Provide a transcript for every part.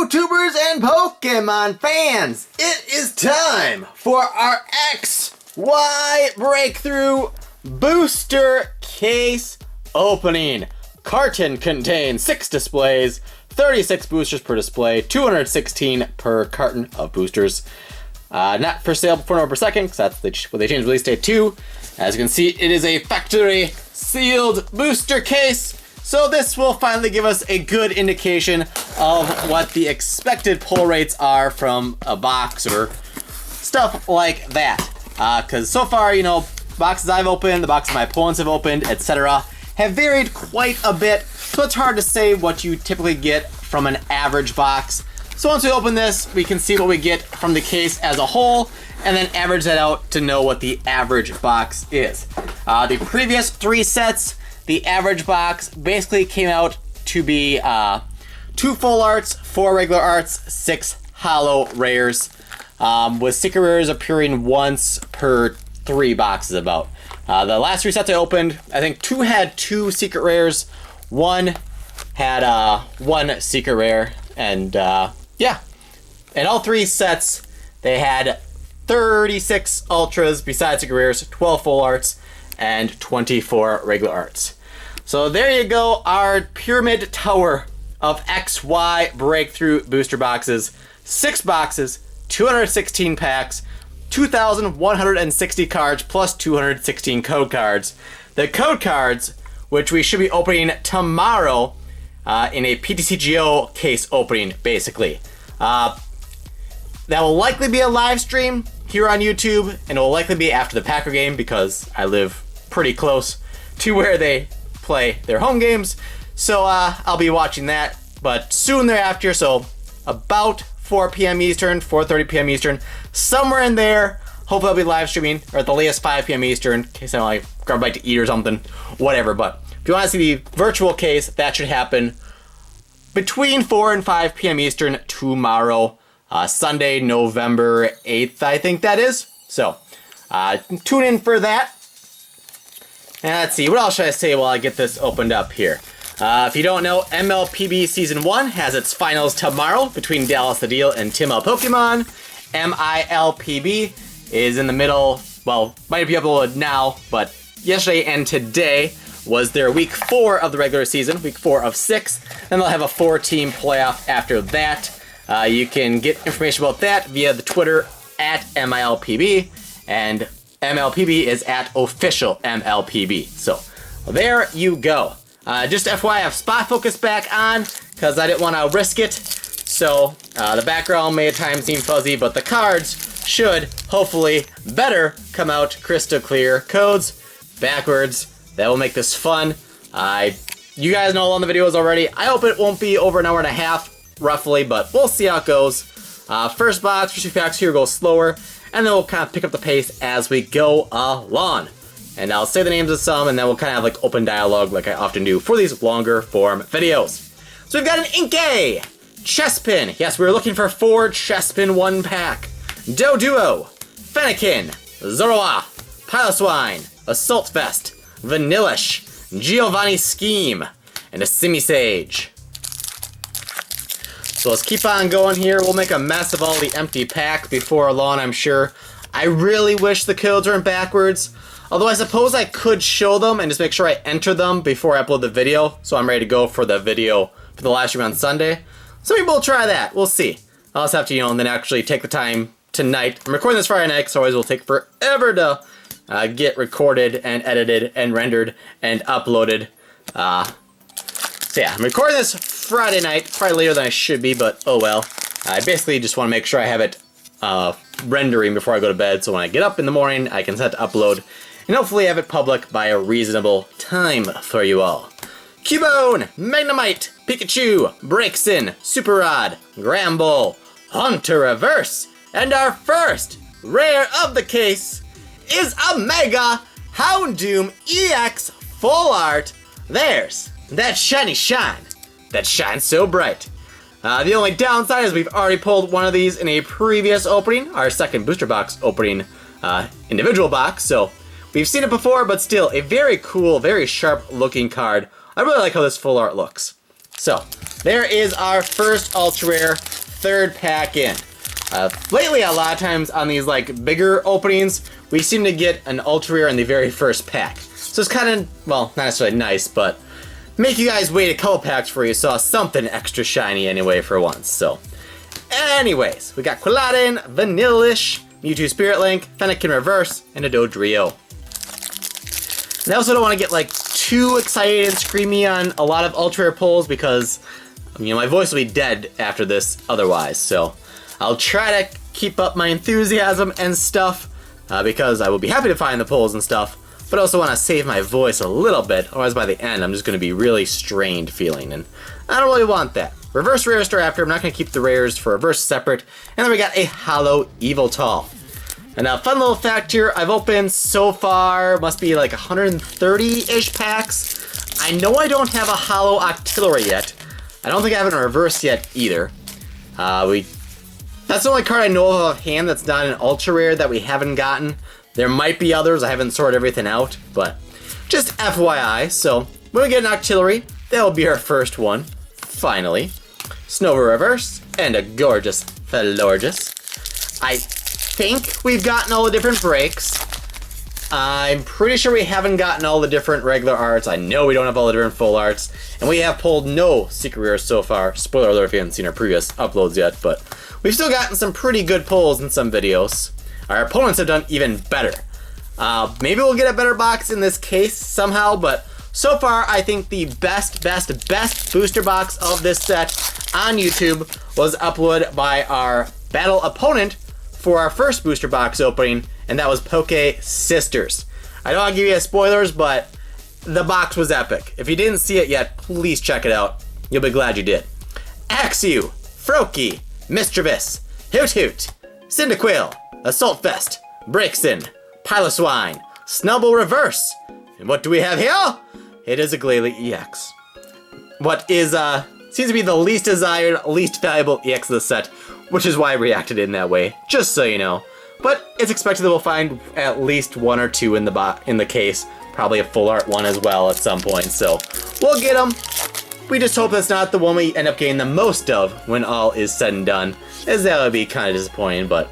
YouTubers and Pokemon fans, it is time for our XY Breakthrough Booster Case opening. Carton contains 6 displays, 36 boosters per display, 216 per carton of boosters. Not for sale before November 2nd, because that's what they changed release date to. As you can see, it is a factory sealed booster case. So this will finally give us a good indication of what the expected pull rates are from a box or stuff like that. Because so far, you know, boxes I've opened, the boxes my opponents have opened, etc. have varied quite a bit. So it's hard to say what you typically get from an average box. So once we open this, we can see what we get from the case as a whole, and then average that out to know what the average box is. The previous 3 sets, the average box basically came out to be 2 full arts, 4 regular arts, 6 holo rares, with secret rares appearing once per 3 boxes about. The last 3 sets I opened, I think 2 had 2 secret rares, 1 had 1 secret rare, and yeah. In all 3 sets, they had 36 ultras besides secret rares, 12 full arts, and 24 regular arts. So there you go, our pyramid tower of XY Breakthrough booster boxes. 6 boxes, 216 packs, 2,160 cards, plus 216 code cards. The code cards, which we should be opening tomorrow in a PTCGO case opening, basically. That will likely be a live stream here on YouTube, and it will likely be after the Packer game because I live pretty close to where they play their home games. So I'll be watching that, but soon thereafter, so about 4 p.m. Eastern, 4:30 p.m. Eastern, somewhere in there. Hopefully I'll be live streaming, or at the latest 5 p.m. Eastern, in case I don't like grab a bite to eat or something, whatever. But if you want to see the virtual case, that should happen between 4 and 5 p.m. Eastern tomorrow, Sunday, November 8th, I think that is. So tune in for that. And let's see, what else should I say while I get this opened up here? If you don't know, MLPB Season 1 has its finals tomorrow between Dallas the Deal and Tim L. Pokemon. MILPB is in the middle, well, might be uploaded now, but yesterday and today was their week 4 of the regular season, week 4 of 6. Then they'll have a 4-team playoff after that. You can get information about that via the Twitter at MILPB, and MLPB is at official MLPB. So there you go. Just FYI, I have spot focus back on because I didn't want to risk it. So the background may at times seem fuzzy, but the cards should hopefully better come out crystal clear. Codes backwards. That will make this fun. You guys know all the videos already. I hope it won't be over an hour and a half, roughly, but we'll see how it goes. First box, first 2 packs here go slower, and then we'll kind of pick up the pace as we go along. And I'll say the names of some, and then we'll kind of have like open dialogue like I often do for these longer form videos. So we've got an Inkay, Chespin. Yes, we were looking for 4 Chespin 1-pack. Doduo, Fennekin, Zoroark, Piloswine, Assault Vest, Vanillish, Giovanni Scheme, and a Simisage. So let's keep on going here. We'll make a mess of all the empty packs before long, I'm sure. I really wish the codes weren't backwards. Although I suppose I could show them and just make sure I enter them before I upload the video, so I'm ready to go for the video for the live stream on Sunday. Some people will try that. We'll see. I'll just have to, and then actually take the time tonight. I'm recording this Friday night, so otherwise it will take forever to get recorded and edited and rendered and uploaded. So yeah, I'm recording this Friday night, probably later than I should be, but oh well. I basically just want to make sure I have it rendering before I go to bed, so when I get up in the morning, I can set to upload, and hopefully have it public by a reasonable time for you all. Cubone, Magnemite, Pikachu, Braixen, Super Rod, Gramble, Hunter Reverse, and our first rare of the case is a Mega Houndoom EX Full Art. There's that shiny shine that shines so bright. The only downside is we've already pulled one of these in a previous opening, our second booster box opening individual box, so we've seen it before, but still a very cool, very sharp looking card. I really like how this full art looks. So, there is our first ultra rare, third pack in. Lately, a lot of times on these like bigger openings, we seem to get an ultra rare in the very first pack. So it's kind of, well, not necessarily nice, but make you guys wait a couple packs for you saw something extra shiny anyway for once. So, anyways, we got Quilladin, Vanillish, Mewtwo Spirit Link, Fennekin Reverse, and a Dodrio. And I also don't want to get like too excited and screamy on a lot of ultra rare pulls because, you know, my voice will be dead after this otherwise. So I'll try to keep up my enthusiasm and stuff because I will be happy to find the pulls and stuff, but I also want to save my voice a little bit, otherwise by the end I'm just going to be really strained feeling, and I don't really want that. Reverse Rare Staraptor, I'm not going to keep the rares for reverse separate, and then we got a Holo Eviltal. And a fun little fact here, I've opened so far, must be like 130-ish packs. I know I don't have a Holo Octillery yet. I don't think I have it in reverse yet either. That's the only card I know of offhand that's not an ultra rare that we haven't gotten. There might be others, I haven't sorted everything out, but just FYI. So when we get an Octillery, that will be our first one, finally. Snover Reverse, and a gorgeous Felorgus. I think we've gotten all the different breaks. I'm pretty sure we haven't gotten all the different regular arts. I know we don't have all the different full arts. And we have pulled no secret rares so far. Spoiler alert if you haven't seen our previous uploads yet, but we've still gotten some pretty good pulls in some videos. Our opponents have done even better. Maybe we'll get a better box in this case somehow, but so far I think the best booster box of this set on YouTube was uploaded by our battle opponent for our first booster box opening, and that was Poke Sisters. I don't want to give you spoilers, but the box was epic. If you didn't see it yet, please check it out. You'll be glad you did. Axew, Froakie, Mischievous, Hoot Hoot, Cyndaquil, Assault Vest, Braixen, Piloswine, Snubbull Reverse. And what do we have here? It is a Glalie EX. What is, seems to be the least desired, least valuable EX of the set, which is why I reacted in that way, just so you know. But it's expected that we'll find at least one or two in the case, probably a full art one as well at some point, so we'll get them. We just hope that's not the one we end up getting the most of when all is said and done, as that would be kind of disappointing, but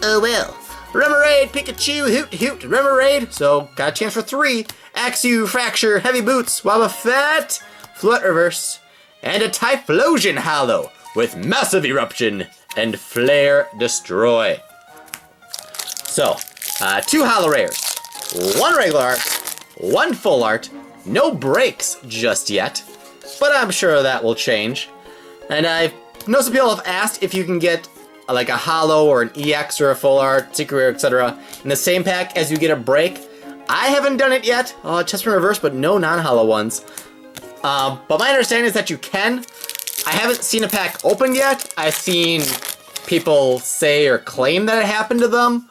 oh well. Remoraid, Pikachu, Hoot Hoot, Remoraid, so got a chance for 3. Axew, Fracture, Heavy Boots, Wobbuffet, Flood Reverse, and a Typhlosion Holo with Massive Eruption and Flare Destroy. So, 2 holo rares, 1 regular art, 1 full art, no breaks just yet, but I'm sure that will change. And I know some people have asked if you can get like a holo or an EX or a full art, secret rare, etc. in the same pack as you get a break. I haven't done it yet, test from reverse, but no non-holo ones. But my understanding is that you can. I haven't seen a pack opened yet. I've seen people say or claim that it happened to them,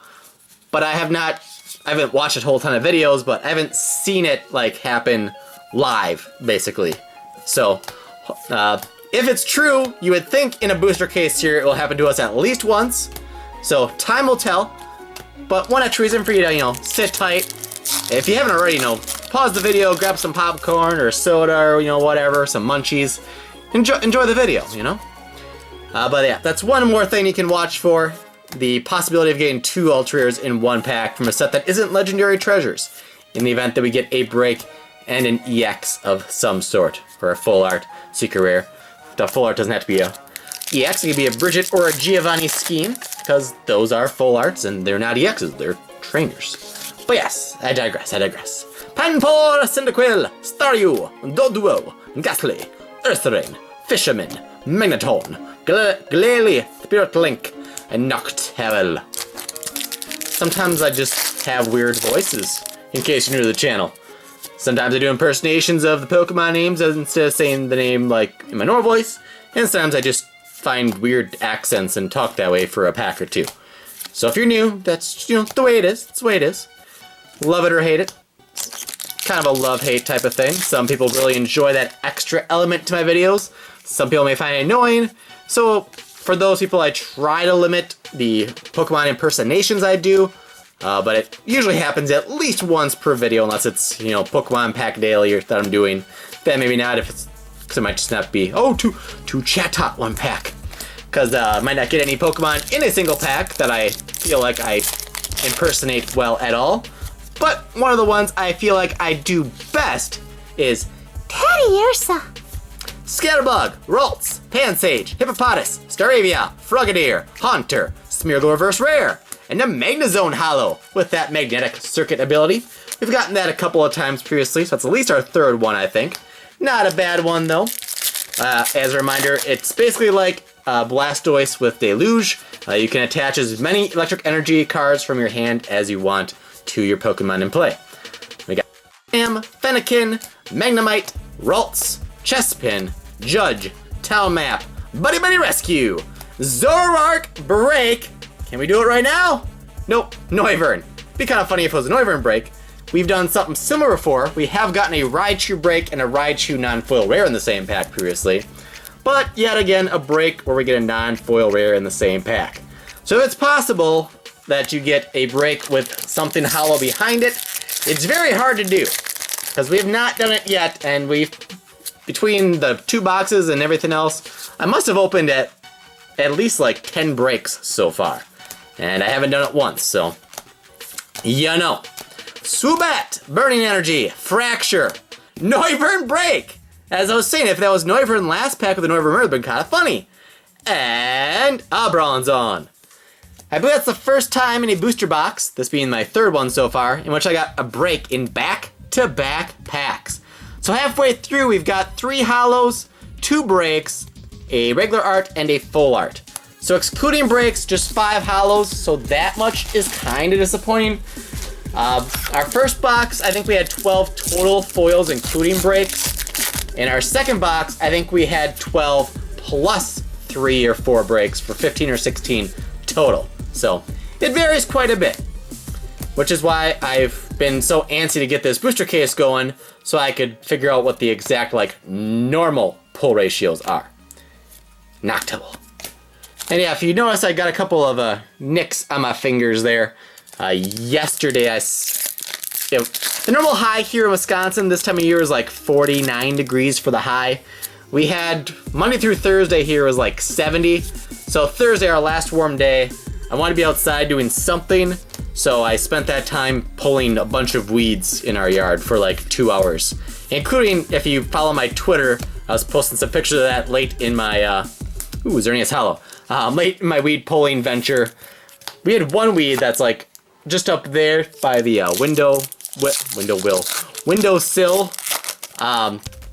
but I haven't watched a whole ton of videos, but I haven't seen it like happen live, basically. So, if it's true, you would think in a booster case here it will happen to us at least once. So time will tell, but one extra reason for you to, you know, sit tight. If you haven't already, you know, pause the video, grab some popcorn or soda or, you know, whatever, some munchies. Enjoy the video, you know? But yeah, that's one more thing you can watch for. The possibility of getting 2 ultra rares in one pack from a set that isn't Legendary Treasures, in the event that we get a break and an EX of some sort, or a full art secret rare. The full art doesn't have to be a EX, it could be a Bridget or a Giovanni scheme, because those are full arts and they're not EXs, they're trainers. But yes, I digress. Panpour, Cyndaquil, Staryu, Doduo, Ghastly, Earthrain, Fisherman, Magneton, Glalie, Spirit Link, and Noctowl. Sometimes I just have weird voices, in case you're new to the channel. Sometimes I do impersonations of the Pokemon names instead of saying the name like in my normal voice, and sometimes I just find weird accents and talk that way for a pack or 2. So if you're new, that's, you know, the way it is. It's the way it is. Love it or hate it. Kind of a love-hate type of thing. Some people really enjoy that extra element to my videos. Some people may find it annoying. So for those people, I try to limit the Pokemon impersonations I do. But it usually happens at least once per video, unless it's, you know, Pokemon Pack Daily that I'm doing. Then maybe not if it's because it might just not be, two Chatot one pack. Because I might not get any Pokemon in a single pack that I feel like I impersonate well at all. But one of the ones I feel like I do best is Teddy Ursa. Scatterbug, Ralts, Pansage, Hippopotas, Staravia, Frogadier, Haunter, Smeargle Reverse Rare, and a Magnezone Holo with that Magnetic Circuit ability. We've gotten that a couple of times previously, so that's at least our third one, I think. Not a bad one, though. As a reminder, it's basically like Blastoise with Deluge. You can attach as many electric energy cards from your hand as you want to your Pokemon in play. We got Fennekin, Magnemite, Ralts, Chespin, Judge, Talmap, Buddy Buddy Rescue, Zoroark Break. Can we do it right now? Nope, Noivern. Be kind of funny if it was a Noivern Break. We've done something similar before. We have gotten a Raichu Break and a Raichu non-foil rare in the same pack previously. But yet again, a break where we get a non-foil rare in the same pack. So it's possible that you get a break with something holo behind it. It's very hard to do, because we have not done it yet, and between the 2 boxes and everything else, I must have opened at least like 10 breaks so far. And I haven't done it once, so you know. Swoobat, Burning Energy, Fracture, Noivern Break. As I was saying, if that was Noivern last pack with the Noivern rare, it would have been kind of funny. And a Bronzong. I believe that's the first time in a booster box, this being my third one so far, in which I got a break in back-to-back packs. So halfway through, we've got 3 holos, 2 breaks, a regular art, and a full art. So excluding breaks, just 5 holos, so that much is kind of disappointing. Our first box, I think we had 12 total foils, including breaks. In our second box, I think we had 12 plus 3 or 4 breaks for 15 or 16 total. So it varies quite a bit, which is why I've been so antsy to get this booster case going so I could figure out what the exact normal pull ratios are. Noctowl. And yeah, if you notice, I got a couple of nicks on my fingers there. Yesterday, the normal high here in Wisconsin this time of year is like 49 degrees for the high. We had Monday through Thursday here was like 70. So Thursday, our last warm day, I wanted to be outside doing something. So I spent that time pulling a bunch of weeds in our yard for like 2 hours. Including, if you follow my Twitter, I was posting some pictures of that late in my, Xerneas Hollow. Late in my weed pulling venture. We had one weed that's like just up there by the windowsill.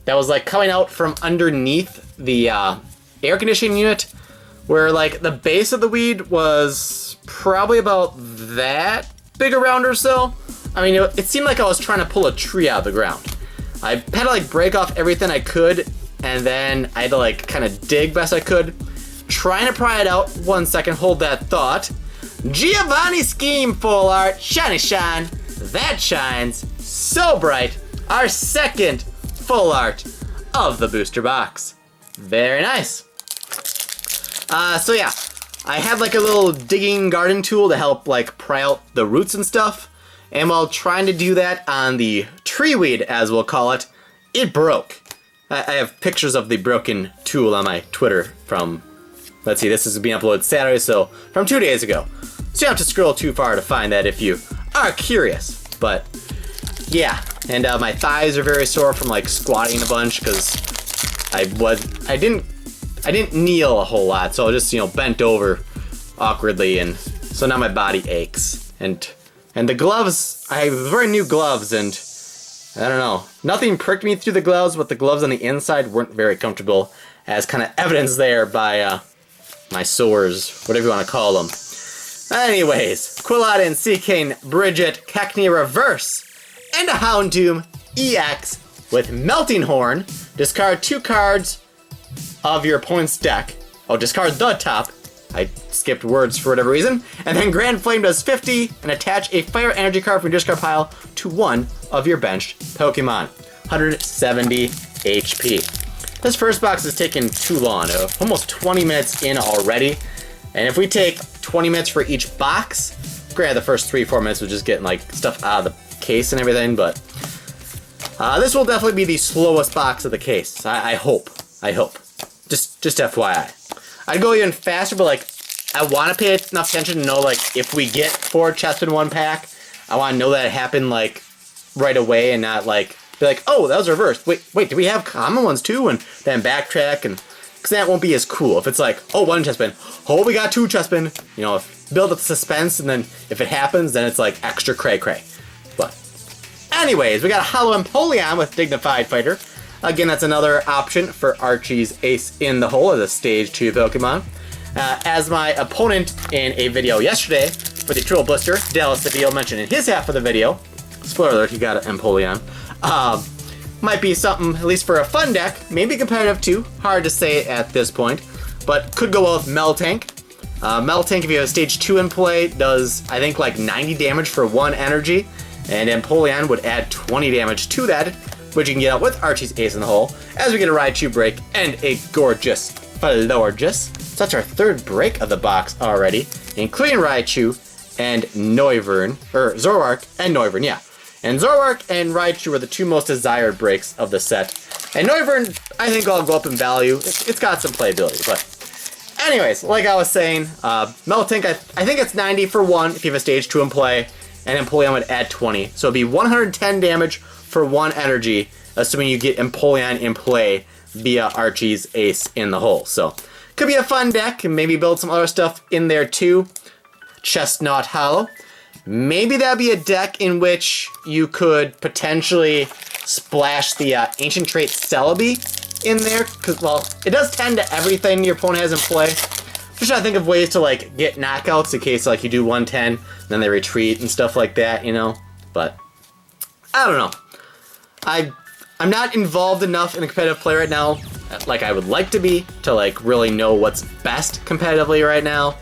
That was like coming out from underneath the air conditioning unit, where like the base of the weed was probably about that big around or so. I mean, it seemed like I was trying to pull a tree out of the ground. I had to like break off everything I could, and then I had to like kind of dig best I could. Trying to pry it out. 1 second, hold that thought. Giovanni Scheme full art, shiny shine. That shines so bright. Our second full art of the booster box. Very nice. So yeah, I had like a little digging garden tool to help like pry out the roots and stuff. And while trying to do that on the tree weed, as we'll call it, it broke. I have pictures of the broken tool on my Twitter from, let's see, this is being uploaded Saturday, so from 2 days ago. So you don't have to scroll too far to find that if you are curious. But yeah, and my thighs are very sore from like squatting a bunch because I didn't kneel a whole lot, so I just bent over awkwardly, and so now my body aches. And the gloves, I have very new gloves, and I don't know, nothing pricked me through the gloves, but the gloves on the inside weren't very comfortable, as kind of evidence there by my sores, whatever you want to call them. Anyways, Quilladin, Seacane, Bridget, Cacnea Reverse, and a Houndoom EX with Melting Horn. Discard 2 cards of your opponent's deck. Oh, discard the top. I skipped words for whatever reason. And then Grand Flame does 50 and attach a Fire Energy card from your discard pile to one of your benched Pokemon. 170 HP. This first box is taking too long. Almost 20 minutes in already. And if we take 20 minutes for each box, granted the first 3-4 minutes was just getting like stuff out of the case and everything, but This will definitely be the slowest box of the case. I hope. Just FYI. I'd go even faster, but like, I want to pay enough attention to know, like, if we get 4 chests in one pack, I want to know that it happened, like, right away and not, like, be like, oh, that was reversed. Wait, do we have common ones too? And then backtrack, and because that won't be as cool. If it's like, oh, 1 chest spin, oh, we got 2 chest spin, you know, build up the suspense, and then if it happens, then it's like extra cray-cray. But, anyways, we got a holo Empoleon with Dignified Fighter. Again, that's another option for Archie's Ace in the Hole as a Stage 2 Pokemon. As my opponent in a video yesterday for the Triple Blister, Dallas DeVille mentioned in his half of the video, spoiler alert, he got an Empoleon, might be something, at least for a fun deck, maybe competitive too, hard to say at this point, but could go well with Meltank. Meltank, if you have a Stage 2 in play, does, I think, like 90 damage for 1 energy, and Empoleon would add 20 damage to that, which you can get out with Archie's Ace in the Hole, as we get a Raichu break and a gorgeous Florges. So that's our 3rd break of the box already, including Raichu and Noivern, or Zoroark and Noivern, yeah. And Zoroark and Raichu were the 2 most desired breaks of the set. And Noivern, I think I'll go up in value. It's got some playability, but anyways, like I was saying, Meltank, I think it's 90 for 1 if you have a Stage 2 in play, and Empoleon would add 20. So it'd be 110 damage for 1 energy, assuming you get Empoleon in play via Archie's Ace in the Hole. So could be a fun deck, and maybe build some other stuff in there too. Chestnut Holo. Maybe that'd be a deck in which you could potentially splash the Ancient Trait Celebi in there, because, well, it does tend to everything your opponent has in play. Just trying to think of ways to, like, get knockouts in case, like, you do 110, then they retreat and stuff like that, you know? But, I don't know. I'm not involved enough in a competitive play right now, like I would like to be, to like really know what's best competitively right now.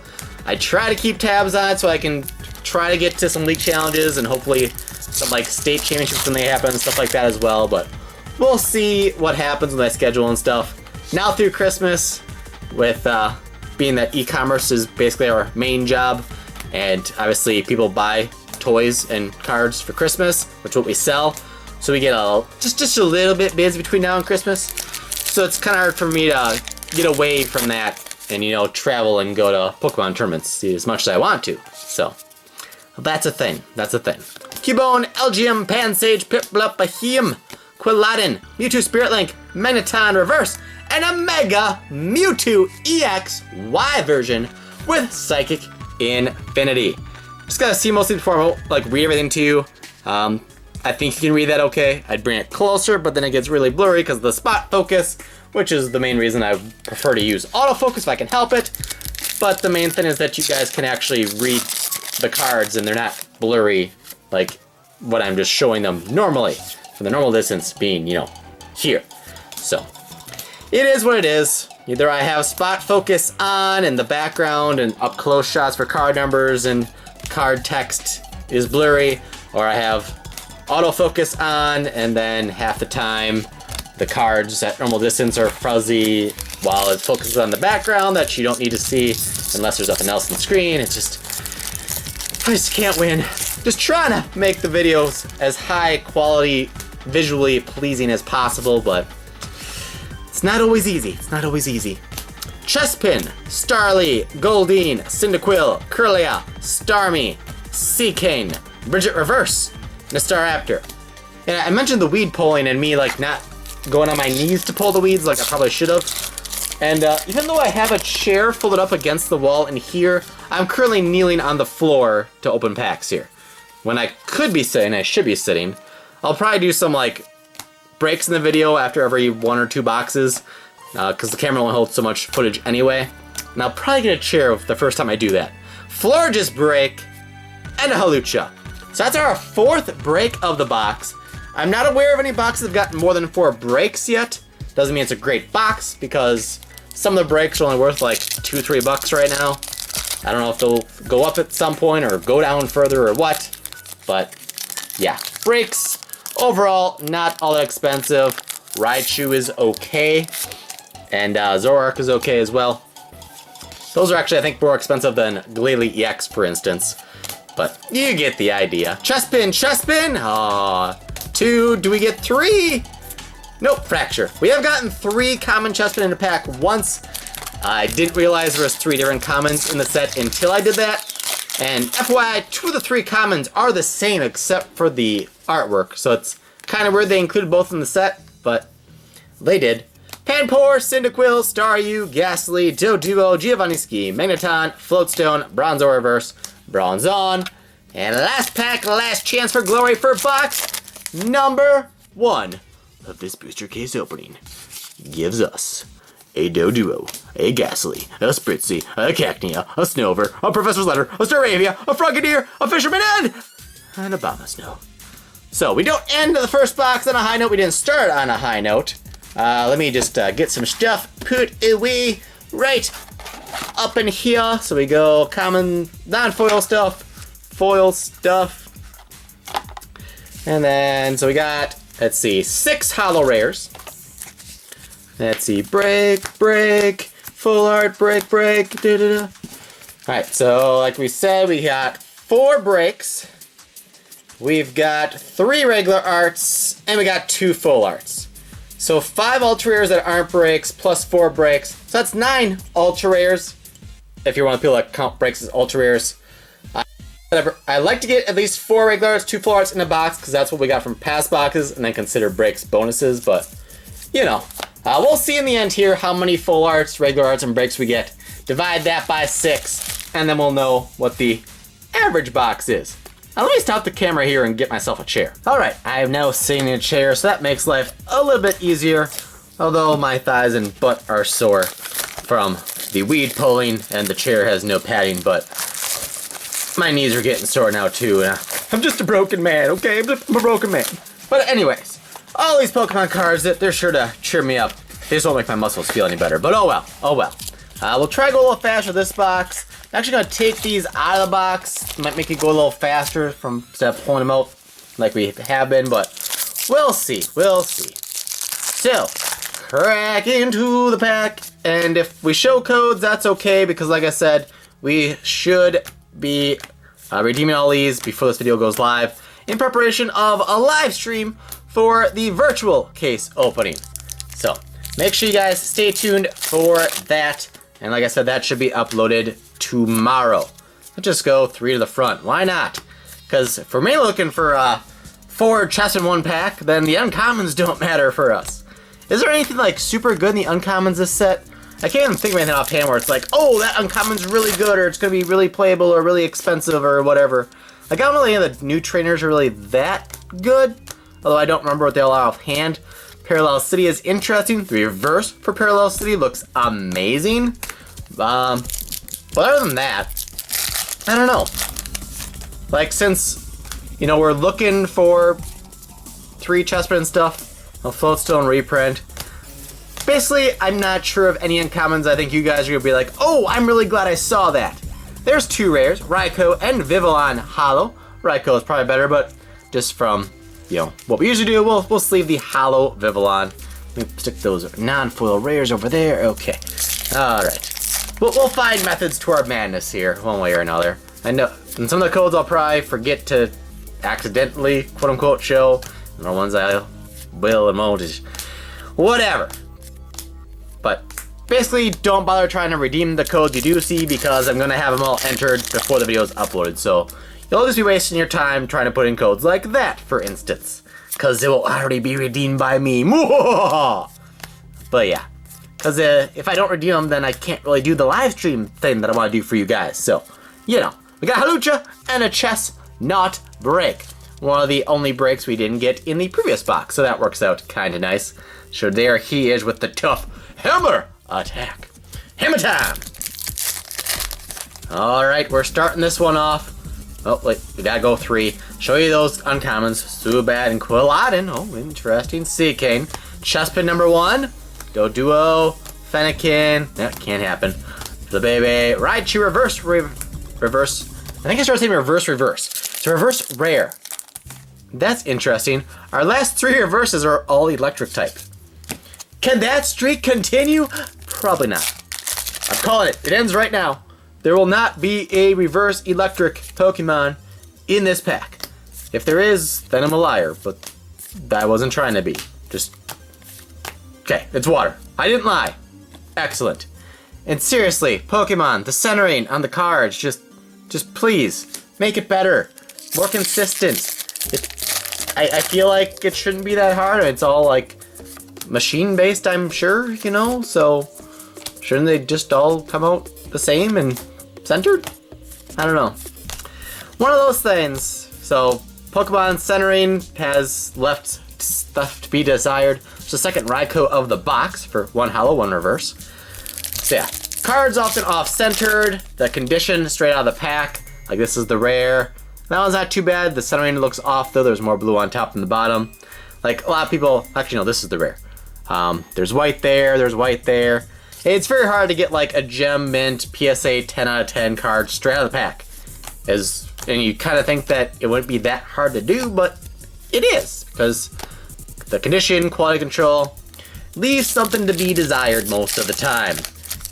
I try to keep tabs on it so I can try to get to some league challenges and hopefully some like state championships when they happen and stuff like that as well, but we'll see what happens with my schedule and stuff. Now through Christmas, with being that e-commerce is basically our main job, and obviously people buy toys and cards for Christmas, which is what we sell. So we get just a little bit busy between now and Christmas. So it's kind of hard for me to get away from that and, you know, travel and go to Pokemon tournaments as much as I want to. So that's a thing. Cubone, LGM, Pansage, Piplup, Beheem, Quilladin, Mewtwo Spirit Link, Magneton Reverse, and a Mega Mewtwo EX version with Psychic Infinity. Just gotta see mostly before I like read everything to you. I think you can read that okay. I'd bring it closer, but then it gets really blurry because of the spot focus, which is the main reason I prefer to use autofocus if I can help it. But the main thing is that you guys can actually read the cards and they're not blurry like what I'm just showing them normally, from the normal distance being, you know, here. So, it is what it is. Either I have spot focus on in the background and up close shots for card numbers and card text is blurry, or I have autofocus on and then half the time the cards at normal distance are fuzzy while it focuses on the background that you don't need to see unless there's nothing else on the screen. It's just, I just can't win. Just trying to make the videos as high quality, visually pleasing as possible, but it's not always easy. Chespin, Starly, Goldeen, Cyndaquil, Kirlia, Starmie, Seacane, Bridget Reverse, Staraptor. And I mentioned the weed pulling and me like not going on my knees to pull the weeds like I probably should have. And even though I have a chair folded up against the wall in here, I'm currently kneeling on the floor to open packs here. When I could be sitting, I should be sitting. I'll probably do some like breaks in the video after every 1 or 2 boxes, because the camera only holds so much footage anyway. And I'll probably get a chair the first time I do that. Florges break and a Halucha. So that's our 4th break of the box. I'm not aware of any boxes that have gotten more than 4 breaks yet. Doesn't mean it's a great box, because some of the breaks are only worth like $2-3 right now. I don't know if they'll go up at some point or go down further or what, but yeah. Breaks, overall, not all that expensive. Raichu is okay, and Zoroark is okay as well. Those are actually, I think, more expensive than Glalie EX, for instance. But you get the idea. Chespin! Aww. 2. Do we get 3? Nope, Fracture. We have gotten 3 common Chespin in a pack once. I didn't realize there was 3 different commons in the set until I did that. And FYI, 2 of the 3 commons are the same except for the artwork. So it's kind of weird they included both in the set, but they did. Panpour, Cyndaquil, Staryu, Ghastly, Doduo, Giovanniski, Magneton, Floatstone, Bronzor Reverse, Bronzong, and last pack, last chance for glory for box number 1 of this booster case opening gives us a Doduo, a Ghastly, a Spritzee, a Cacnea, a Snover, a Professor's Letter, a Staravia, a Frogadier, a Fisherman, and an Abomasnow. So we don't end the first box on a high note. We didn't start on a high note. Let me just get some stuff put away right up in here. So we go common, non-foil stuff, foil stuff. And then, so we got, let's see, 6 holo rares. Let's see, break, full art, break. Alright, so like we said, we got 4 breaks. We've got 3 regular arts, and we got 2 full arts. So 5 ultra rares that aren't breaks, plus 4 breaks. So that's 9 ultra rares, if you want to people that count breaks as ultra rares. I like to get at least 4 regular arts, 2 full arts in a box, because that's what we got from past boxes, and then consider breaks bonuses, but, you know. We'll see in the end here how many full arts, regular arts, and breaks we get. Divide that by 6, and then we'll know what the average box is. Now let me stop the camera here and get myself a chair. Alright, I am now sitting in a chair, so that makes life a little bit easier, although my thighs and butt are sore from the weed pulling, and the chair has no padding, but my knees are getting sore now too. I'm just a broken man, okay? I'm a broken man. But anyways, all these Pokemon cards, they're sure to cheer me up. They just won't make my muscles feel any better, but oh well. We'll try to go a little faster this box. I'm actually gonna take these out of the box. Might make it go a little faster instead of pulling them out like we have been, but we'll see. So, crack into the pack, and if we show codes, that's okay, because like I said, we should be redeeming all these before this video goes live in preparation of a live stream for the virtual case opening. So, make sure you guys stay tuned for that, and like I said, that should be uploaded tomorrow. Let's just go 3 to the front. Why not? Because if we're mainly looking for 4 chests in 1 pack, then the uncommons don't matter for us. Is there anything like super good in the uncommons this set? I can't even think of anything offhand where it's like, oh, that uncommon's really good, or it's going to be really playable, or really expensive, or whatever. Like, I don't know if any of the new trainers are really that good, although I don't remember what they all are offhand. Parallel City is interesting. The reverse for Parallel City looks amazing. But other than that, I don't know. Like, since, you know, we're looking for 3 Chespin and stuff, a Floatstone reprint. Basically, I'm not sure of any uncommons. I think you guys are going to be like, oh, I'm really glad I saw that. There's 2 rares, Raikou and Vivillon holo. Raikou is probably better, but just from, you know, what we usually do, we'll sleeve the holo Vivillon. Let me stick those non-foil rares over there. Okay. Alright. We'll find methods to our madness here, one way or another. I know, and some of the codes I'll probably forget to accidentally, quote-unquote, show. And the ones I will and won't is whatever. But basically, don't bother trying to redeem the codes you do see, because I'm going to have them all entered before the video is uploaded. So you'll just be wasting your time trying to put in codes like that, for instance. Because it will already be redeemed by me. But yeah. Because if I don't redeem them, then I can't really do the live stream thing that I want to do for you guys. So, you know, we got Hawlucha and a Chestnut break. One of the only breaks we didn't get in the previous box, so that works out kind of nice. So there he is with the tough hammer attack. Hammer time! Alright, we're starting this one off. Oh, wait, we gotta go 3. Show you those uncommons. Zubat and Quilladin. Oh, interesting. Seacane. Chespin number 1. Doduo, Fennekin, that can't happen. The baby, Raichu reverse. I think I started saying reverse. It's a reverse rare. That's interesting. Our last 3 reverses are all electric type. Can that streak continue? Probably not. I'm calling it. It ends right now. There will not be a reverse electric Pokemon in this pack. If there is, then I'm a liar, but I wasn't trying to be. Just, okay, it's water. I didn't lie. Excellent. And seriously, Pokemon, the centering on the cards, just please, make it better. More consistent. I feel like it shouldn't be that hard. It's all like machine-based, I'm sure, you know? So shouldn't they just all come out the same and centered? I don't know. One of those things. So Pokemon centering has left stuff to be desired. It's the second Raikou of the box for one holo, one reverse. So yeah, cards often off-centered. The condition straight out of the pack. Like this is the rare. That one's not too bad. The centering looks off though. There's more blue on top than the bottom. Like a lot of people, actually no, this is the rare. There's white there, there's white there. It's very hard to get like a gem mint PSA 10 out of 10 card straight out of the pack. And you kind of think that it wouldn't be that hard to do, but it is, because the condition, quality control, leaves something to be desired most of the time.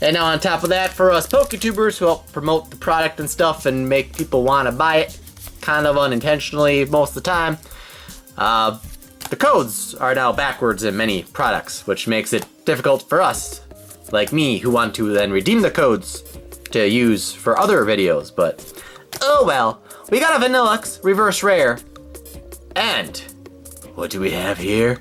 And now on top of that, for us PokeTubers who help promote the product and stuff and make people want to buy it, kind of unintentionally most of the time, the codes are now backwards in many products, which makes it difficult for us, like me, who want to then redeem the codes to use for other videos, but oh well. We got a Vanillux reverse rare, and what do we have here?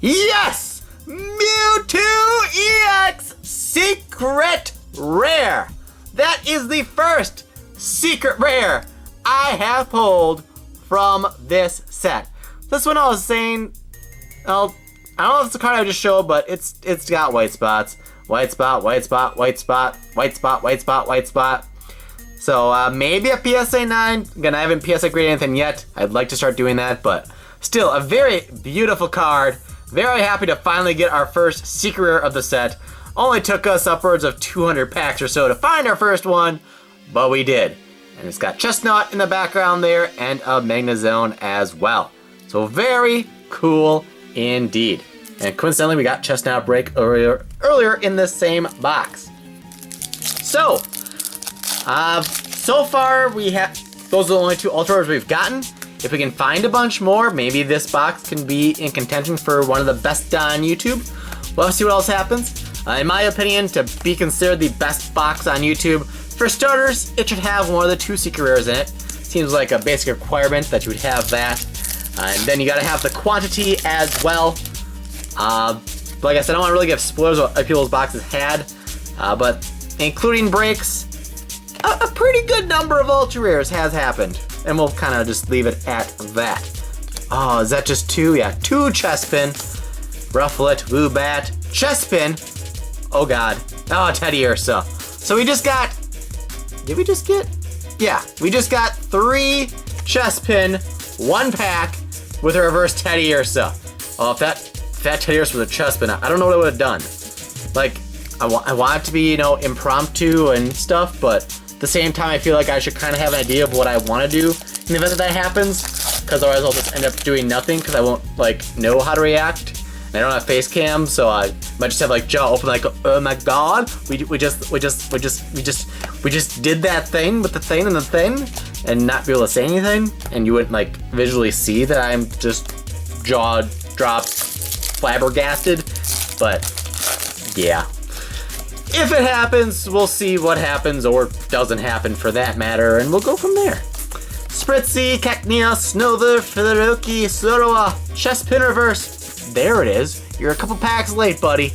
Yes! Mewtwo EX secret rare! That is the first secret rare I have pulled from this set. This one I was saying, well, I don't know if it's a card I just showed, but it's got white spots. White spot, white spot, white spot, white spot, white spot, white spot. So maybe a PSA 9. Again, I haven't PSA graded anything yet. I'd like to start doing that, but still a very beautiful card. Very happy to finally get our first secret rare of the set. Only took us upwards of 200 packs or so to find our first one, but we did. And it's got Chestnut in the background there and a Magnezone as well. So very cool indeed. And coincidentally, we got Chestnut Break earlier in this same box. So, so far those are the only two ultra rares we've gotten. If we can find a bunch more, maybe this box can be in contention for one of the best on YouTube. We'll see what else happens. In my opinion, to be considered the best box on YouTube, for starters, it should have one of the two secret rares in it. Seems like a basic requirement that you would have that. And then you gotta have the quantity as well. Like I said, I don't want to really give spoilers of what people's boxes had, but including breaks, a pretty good number of ultra rares has happened. And we'll kind of just leave it at that. Oh, is that just two? Yeah, two Chespin, Rufflet, Woobat, Chespin. Oh god. Oh, Teddy Ursa. So we just got, did we just get? Yeah, we just got 3 Chespin, 1 pack with a reverse Teddy Ursa. Oh, if that Teddy Ursa was a Chespin, I don't know what I would have done. Like, I want it to be, you know, impromptu and stuff, but at the same time, I feel like I should kind of have an idea of what I want to do in the event that happens, because otherwise I'll just end up doing nothing because I won't, like, know how to react. And I don't have face cam, so I might just have like jaw open, like, oh my god, we just did that thing with the thing and the thing, and not be able to say anything, and you wouldn't like visually see that I'm just jaw dropped, flabbergasted. But yeah, if it happens, we'll see what happens or doesn't happen for that matter, and we'll go from there. Spritzy, Cacnea, Snover, Federoki, Zoroark, Chespin reverse. There it is. You're a couple packs late, buddy.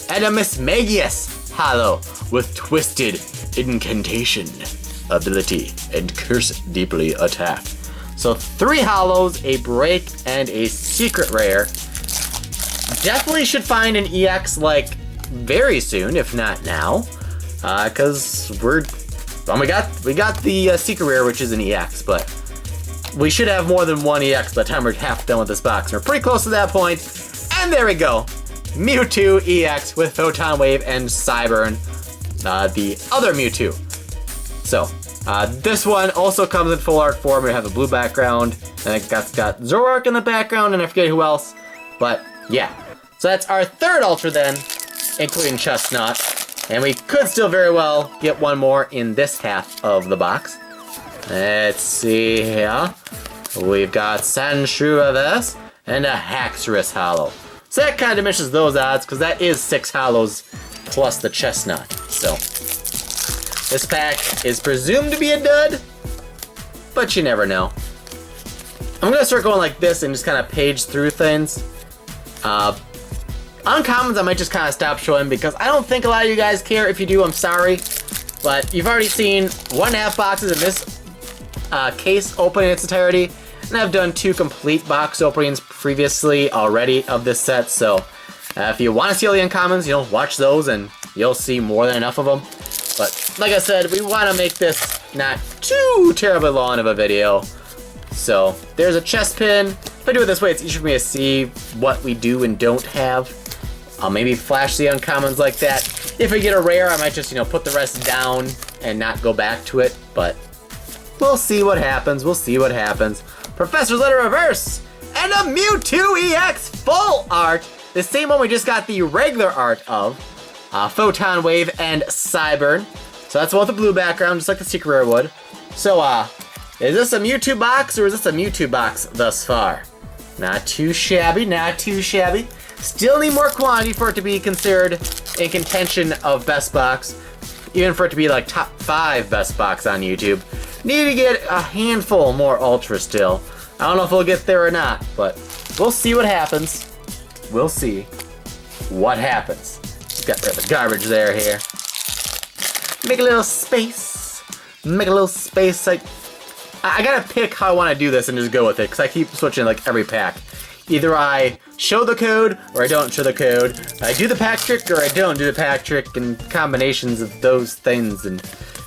And a Mismagius holo with twisted incantation ability and curse deeply attack. So 3 holos, a break, and a secret rare. Definitely should find an EX like very soon, if not now, because we got the secret rare, which is an EX, but we should have more than 1 EX by the time we're half done with this box. And we're pretty close to that point. And there we go. Mewtwo EX with Photon Wave and Cyburn, the other Mewtwo. So, this one also comes in full art form. We have a blue background, and it's got Zoroark in the background, and I forget who else. But, yeah. So that's our 3rd Ultra then, including Chestnut. And we could still very well get one more in this half of the box. Let's see here. We've got Sandshrew reverse, and a Haxorus holo. So that kind of diminishes those odds, because that is 6 holos plus the chestnut. So this pack is presumed to be a dud, but you never know. I'm gonna start going like this and just kind of page through things. Uncommons I might just kind of stop showing because I don't think a lot of you guys care. If you do, I'm sorry. But you've already seen 1.5 boxes in this case open in its entirety. And I've done 2 complete box openings previously already of this set. So if you want to see all the uncommons, you know, watch those and you'll see more than enough of them. But like I said, we want to make this not too terribly long of a video. So there's a chest pin. If I do it this way, it's easier for me to see what we do and don't have. I'll maybe flash the uncommons like that. If we get a rare, I might just, you know, put the rest down and not go back to it. But we'll see what happens. We'll see what happens. Professor's Letter Reverse and a Mewtwo EX full art. The same one we just got the regular art of. Photon Wave and Cyburn. So that's the one with the blue background, just like the secret rare would. So, is this a Mewtwo box or is this a Mewtwo box thus far? Not too shabby, not too shabby. Still need more quantity for it to be considered in contention of best box. Even for it to be like top 5 best box on YouTube. Need to get a handful more ultras still. I don't know if we'll get there or not, but we'll see what happens. We'll see what happens. Just got rid of the garbage there here. Make a little space. Make a little space. Like, I gotta pick how I want to do this and just go with it, because I keep switching like every pack. Either I show the code or I don't show the code. I do the pack trick or I don't do the pack trick, and combinations of those things, and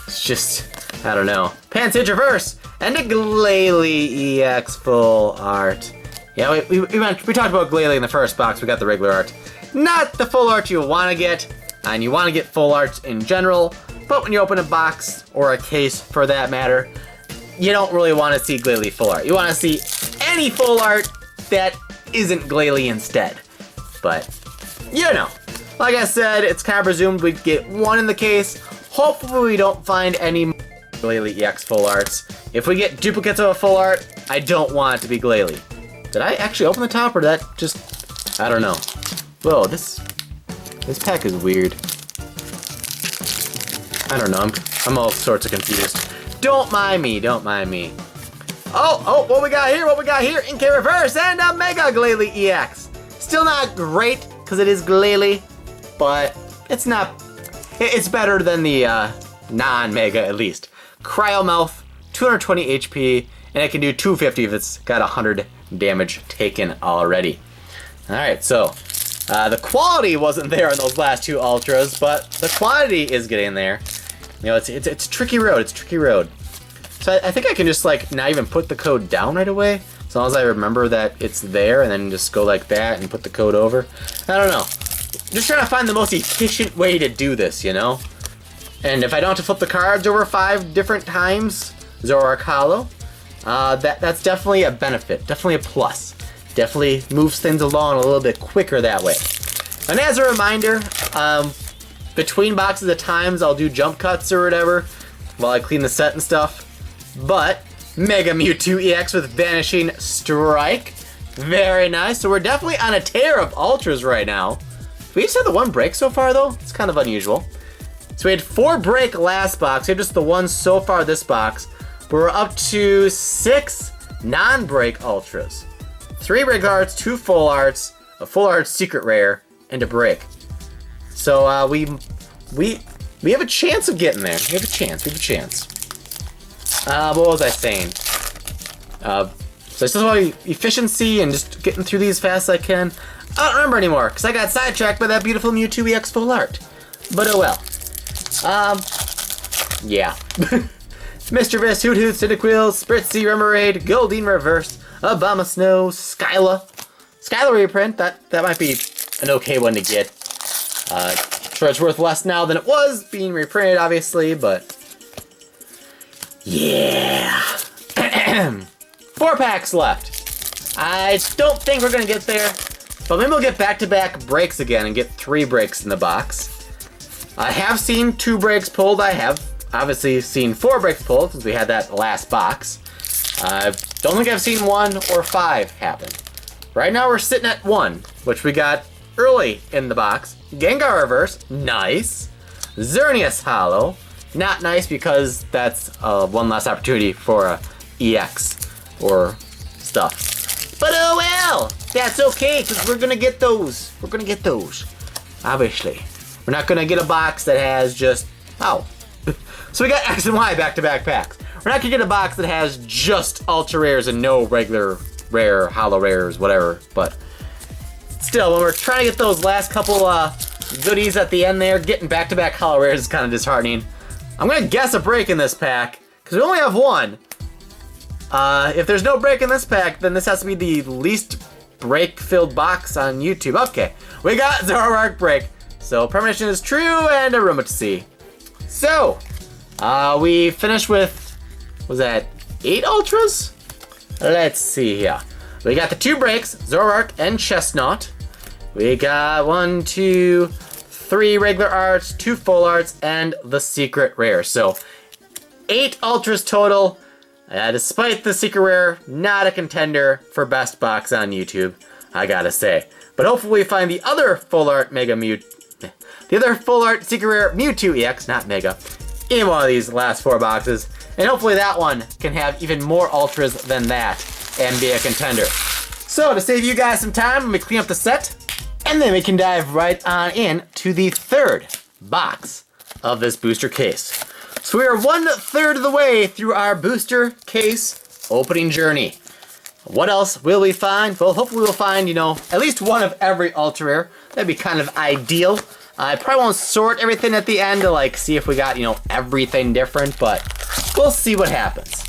it's just, I don't know. Pansage Reverse and a Glalie EX full art. Yeah, we talked about Glalie in the first box. We got the regular art. Not the full art you want to get, and you want to get full arts in general, but when you open a box, or a case for that matter, you don't really want to see Glalie full art. You want to see any full art that isn't Glalie instead. But, you know, like I said, it's kind of presumed we'd get one in the case. Hopefully we don't find any Glalie EX full arts. If we get duplicates of a full art, I don't want it to be Glalie. Did I actually open the top, or did that just, I don't know. Whoa, this pack is weird. I don't know, I'm all sorts of confused. Don't mind me, don't mind me. Oh, what we got here? Ink Reverse and a Mega Glalie EX. Still not great, because it is Glalie, but it's better than the non-Mega at least. Cryo Mouth, 220 HP, and it can do 250 if it's got 100 damage taken already. Alright, so the quality wasn't there in those last 2 ultras, but the quantity is getting there. You know, it's a tricky road, So I think I can just like not even put the code down right away, as long as I remember that it's there, and then just go like that and put the code over. I don't know. Just trying to find the most efficient way to do this, you know? And if I don't have to flip the cards over 5 different times, Zoroark holo, that's definitely a benefit, definitely a plus. Definitely moves things along a little bit quicker that way. And as a reminder, between boxes at times I'll do jump cuts or whatever while I clean the set and stuff. But Mega Mewtwo EX with Vanishing Strike. Very nice. So we're definitely on a tear of ultras right now. We just had the 1 break so far though. It's kind of unusual. So we had 4 break last box. We have just the 1 so far this box. But we're up to 6 non-break ultras. 3 break arts, 2 full arts, a full art secret rare, and a break. So we have a chance of getting there. We have a chance. What was I saying? So it's just about efficiency and just getting through these as fast as I can. I don't remember anymore, because I got sidetracked by that beautiful Mewtwo EX full art. But oh well. Yeah. Mr. Viss, Hoot Hoot, Cyndaquil, Spritzy, Remoraid, Goldeen Reverse, Obama Snow, Skyla. Skyla reprint, that might be an okay one to get. Sure it's worth less now than it was being reprinted, obviously, but yeah. 4 packs left. I don't think we're gonna get there, but maybe we'll get back-to-back breaks again and get 3 breaks in the box. I have seen 2 breaks pulled. I have obviously seen 4 breaks pulled since we had that last box. I don't think I've seen 1 or 5 happen. right now we're sitting at 1, which we got early in the box. Gengar Reverse, nice. Xerneas Holo, not nice because that's one last opportunity for a EX or stuff. But oh well, that's okay because we're gonna get those. We're gonna get those, obviously. We're not gonna get a box that has just, oh. So we got X and Y back-to-back packs. We're not gonna get a box that has just ultra rares and no regular rare, holo rares, whatever. But still, when we're trying to get those last couple goodies at the end there, getting back-to-back holo rares is kind of disheartening. I'm gonna guess a break in this pack, because we only have 1. If there's no break in this pack, then this has to be the least break-filled box on YouTube. Okay, we got Zoroark break. So premonition is true and a rumor to see. So, we finished with, was that 8 ultras? Let's see here. We got the 2 breaks, Zoroark and Chestnut. We got 1, 2, 3 regular arts, 2 full arts, and the secret rare. So 8 ultras total. Despite the secret rare, not a contender for best box on YouTube, I gotta say. But hopefully we find the other full art Mega Mewtwo, the other full art secret rare Mewtwo EX, not Mega, in one of these last 4 boxes. And hopefully that one can have even more ultras than that and be a contender. So to save you guys some time, let me clean up the set, and then we can dive right on in to the 3rd box of this booster case. So we are 1/3 of the way through our booster case opening journey. What else will we find? Well, hopefully we'll find, you know, at least one of every ultra rare. That'd be kind of ideal. I probably won't sort everything at the end to like see if we got, you know, everything different, but we'll see what happens.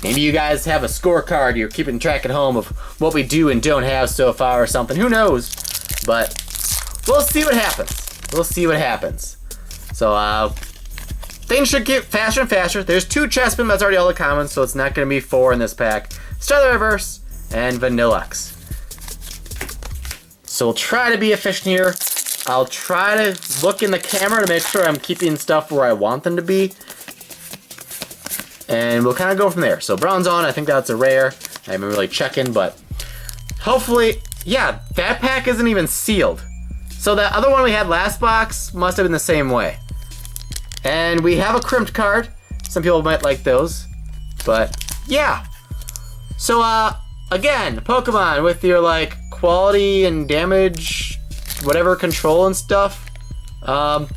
Maybe you guys have a scorecard you're keeping track at home of what we do and don't have so far or something. Who knows? But we'll see what happens. We'll see what happens. So, things should get faster and faster. There's 2 Chespin, that's already all the commons, so it's not going to be 4 in this pack. Starlight Reverse and Vanilla X. So we'll try to be efficient here. I'll try to look in the camera to make sure I'm keeping stuff where I want them to be. And we'll kind of go from there. So Bronze on, I think that's a rare. I haven't really checking, but hopefully, yeah, that pack isn't even sealed. So that other one we had last box must have been the same way. And we have a crimped card. Some people might like those, but yeah. So again, Pokemon with your like quality and damage, whatever control and stuff. Can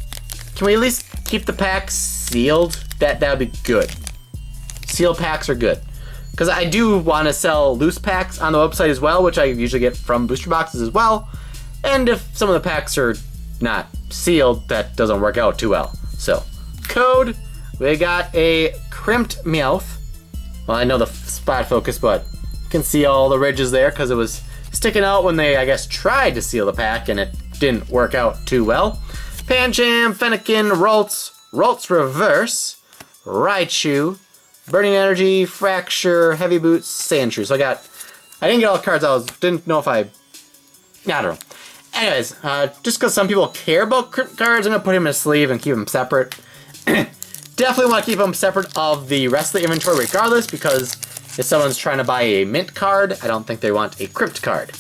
we at least keep the packs sealed? That'd be good. Sealed packs are good. Because I do want to sell loose packs on the website as well, which I usually get from booster boxes as well. And if some of the packs are not sealed, that doesn't work out too well. So, code, we got a crimped Meowth. Well, I know the spot focus, but you can see all the ridges there because it was sticking out when they, I guess, tried to seal the pack and it didn't work out too well. Pancham, Fennekin, Ralts Reverse, Raichu, Burning Energy, Fracture, Heavy Boots, Sandshrew. So I didn't get all the cards. Didn't know if I don't know. Anyways, just because some people care about crypt cards, I'm gonna put him in a sleeve and keep them separate. Definitely want to keep them separate of the rest of the inventory regardless, because if someone's trying to buy a mint card, I don't think they want a crypt card.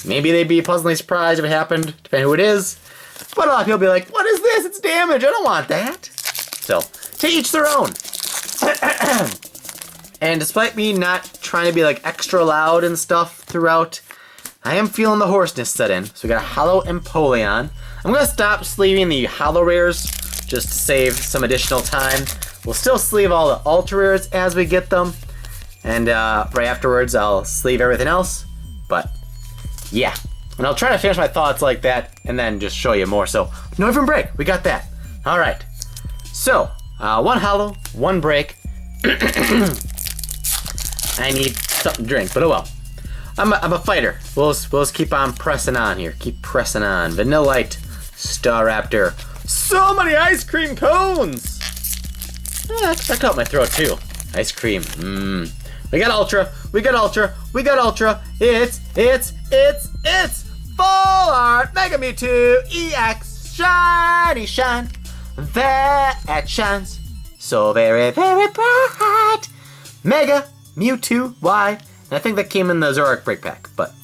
Maybe they'd be pleasantly surprised if it happened, depending who it is. But a lot of people will be like, what is this? It's damage. I don't want that. So, to each their own. And despite me not trying to be like extra loud and stuff throughout, I am feeling the hoarseness set in. So we got a Holo Empoleon. I'm gonna stop sleeving the holo rares just to save some additional time. We'll still sleeve all the ultra rares as we get them. And right afterwards I'll sleeve everything else. But yeah. And I'll try to finish my thoughts like that and then just show you more. So no even break, we got that. All right. So 1 holo, 1 break. I need something to drink, but oh well. I'm a fighter. We'll just keep on pressing on here. Keep pressing on. Vanillite, Staraptor. So many ice cream cones! That got my throat too. Ice cream. We got Ultra. We got Ultra. We got Ultra. It's Full Art Mega Mewtwo EX Shiny Shine. That shines so very, very bright. Mega Mewtwo Y. And I think that came in the Zoroark BREAK pack, but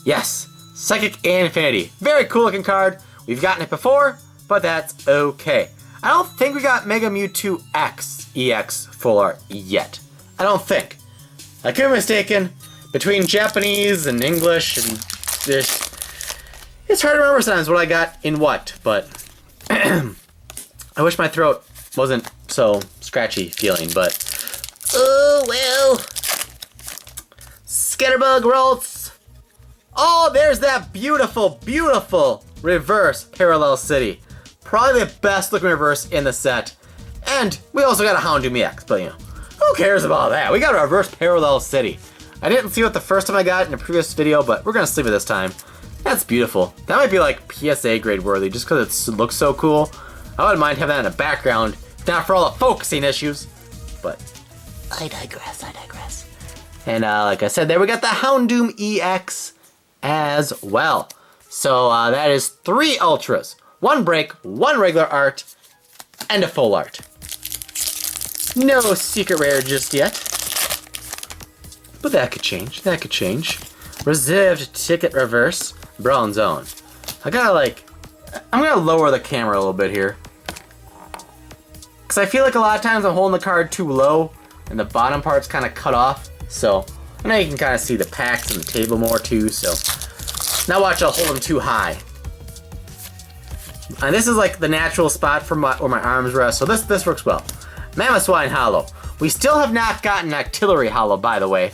yes, Psychic and Infinity. Very cool looking card. We've gotten it before, but that's okay. I don't think we got Mega Mewtwo X EX full art yet. I don't think. I could be mistaken. Between Japanese and English, and it's hard to remember sometimes what I got in what, but I wish my throat wasn't so scratchy feeling, but oh well. Scatterbug rolls. Oh, there's that beautiful, beautiful reverse Parallel City. Probably the best looking reverse in the set. And we also got a Houndoom EX, but you know, who cares about that? We got a reverse Parallel City. I didn't see it the first time I got it in a previous video, but we're gonna sleeve it this time. That's beautiful. That might be like PSA grade worthy just because it looks so cool. I wouldn't mind having that in the background, not for all the focusing issues, but I digress, I digress. And like I said, there we got the Houndoom EX as well. So that is 3 Ultras, 1 Break, 1 regular art, and a full art. No secret rare just yet. But that could change, that could change. Reserved Ticket Reverse, Bronze Zone. I'm gonna lower the camera a little bit here. Cause I feel like a lot of times I'm holding the card too low and the bottom part's kind of cut off. So, I know you can kind of see the packs and the table more too, so. Now watch, I'll hold them too high. And this is like the natural spot for where my arms rest, so this works well. Mamoswine Holo. We still have not gotten Artillery Holo, by the way.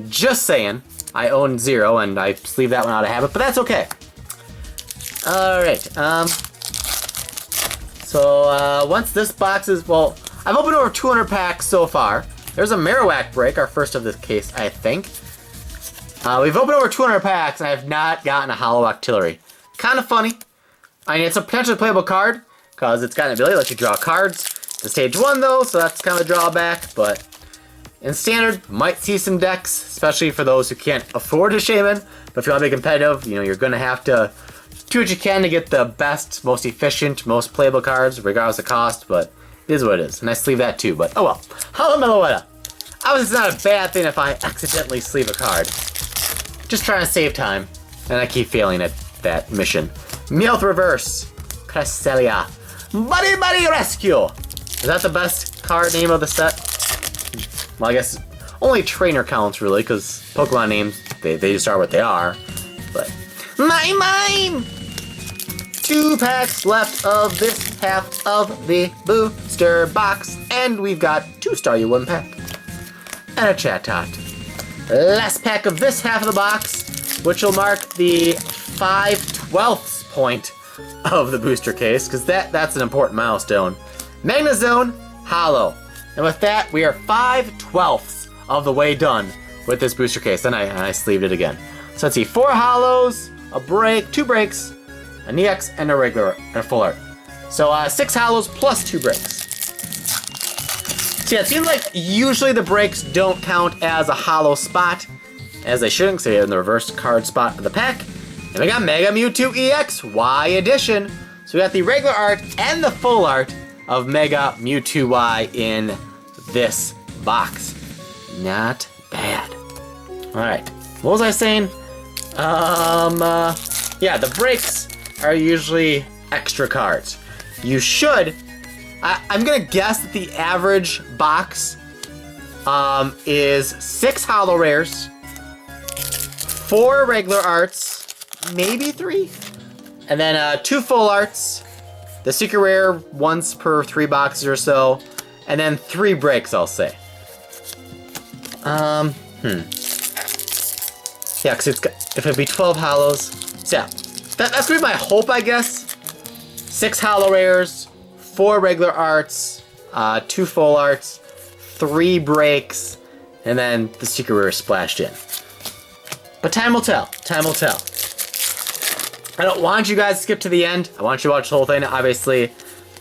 Just saying. I own 0, and I sleeve that one out of habit, but that's okay. Alright, so once this box is, well, I've opened over 200 packs so far. There's a Marowak break, our first of this case, I think. We've opened over 200 packs, and I have not gotten a Holo Artillery. Kind of funny. I mean, it's a potentially playable card, because it's got an ability to let you draw cards. It's stage 1, though, so that's kind of a drawback, but in Standard, might see some decks, especially for those who can't afford a Shaman. But if you want to be competitive, you know, you're going to have to do what you can to get the best, most efficient, most playable cards, regardless of cost, but it is what it is. And I sleeve that too, but oh well. Holo Meloetta. Obviously, it's not a bad thing if I accidentally sleeve a card. Just trying to save time, and I keep failing at that mission. Meowth Reverse, Cresselia, Buddy Rescue. Is that the best card name of the set? Well, I guess only trainer counts really, because Pokemon names, they just are what they are. But mine! 2 packs left of this half of the booster box, and we've got 2 Staryu 1 pack and a Chatot. Last pack of this half of the box, which will mark the 5/12 point of the booster case, because that's an important milestone. Magnezone Holo. And with that, we are 5/12 of the way done with this booster case. And I sleeved it again. So let's see, 4 Holos, a break, 2 breaks, an EX, and a regular, and a full art. So 6 Holos plus 2 breaks. So yeah, it seems like usually the breaks don't count as a Holo spot, as they shouldn't, because they're in the reverse card spot of the pack. And we got Mega Mewtwo EX Y Edition. So we got the regular art and the full art of Mega Mewtwo Y in this box. Not bad. Alright, what was I saying? Yeah, the breaks are usually extra cards. You should, I'm gonna guess that the average box is 6 Holo Rares, 4 regular arts, maybe 3, and then 2 full arts, the secret rare once per 3 boxes or so, and then 3 breaks, I'll say. Yeah, because if it'd be 12 Holos, so yeah, that's gonna be my hope, I guess. 6 Holo Rares, 4 regular arts, 2 full arts, 3 breaks, and then the secret rare splashed in. But time will tell, time will tell. I don't want you guys to skip to the end. I want you to watch the whole thing, obviously,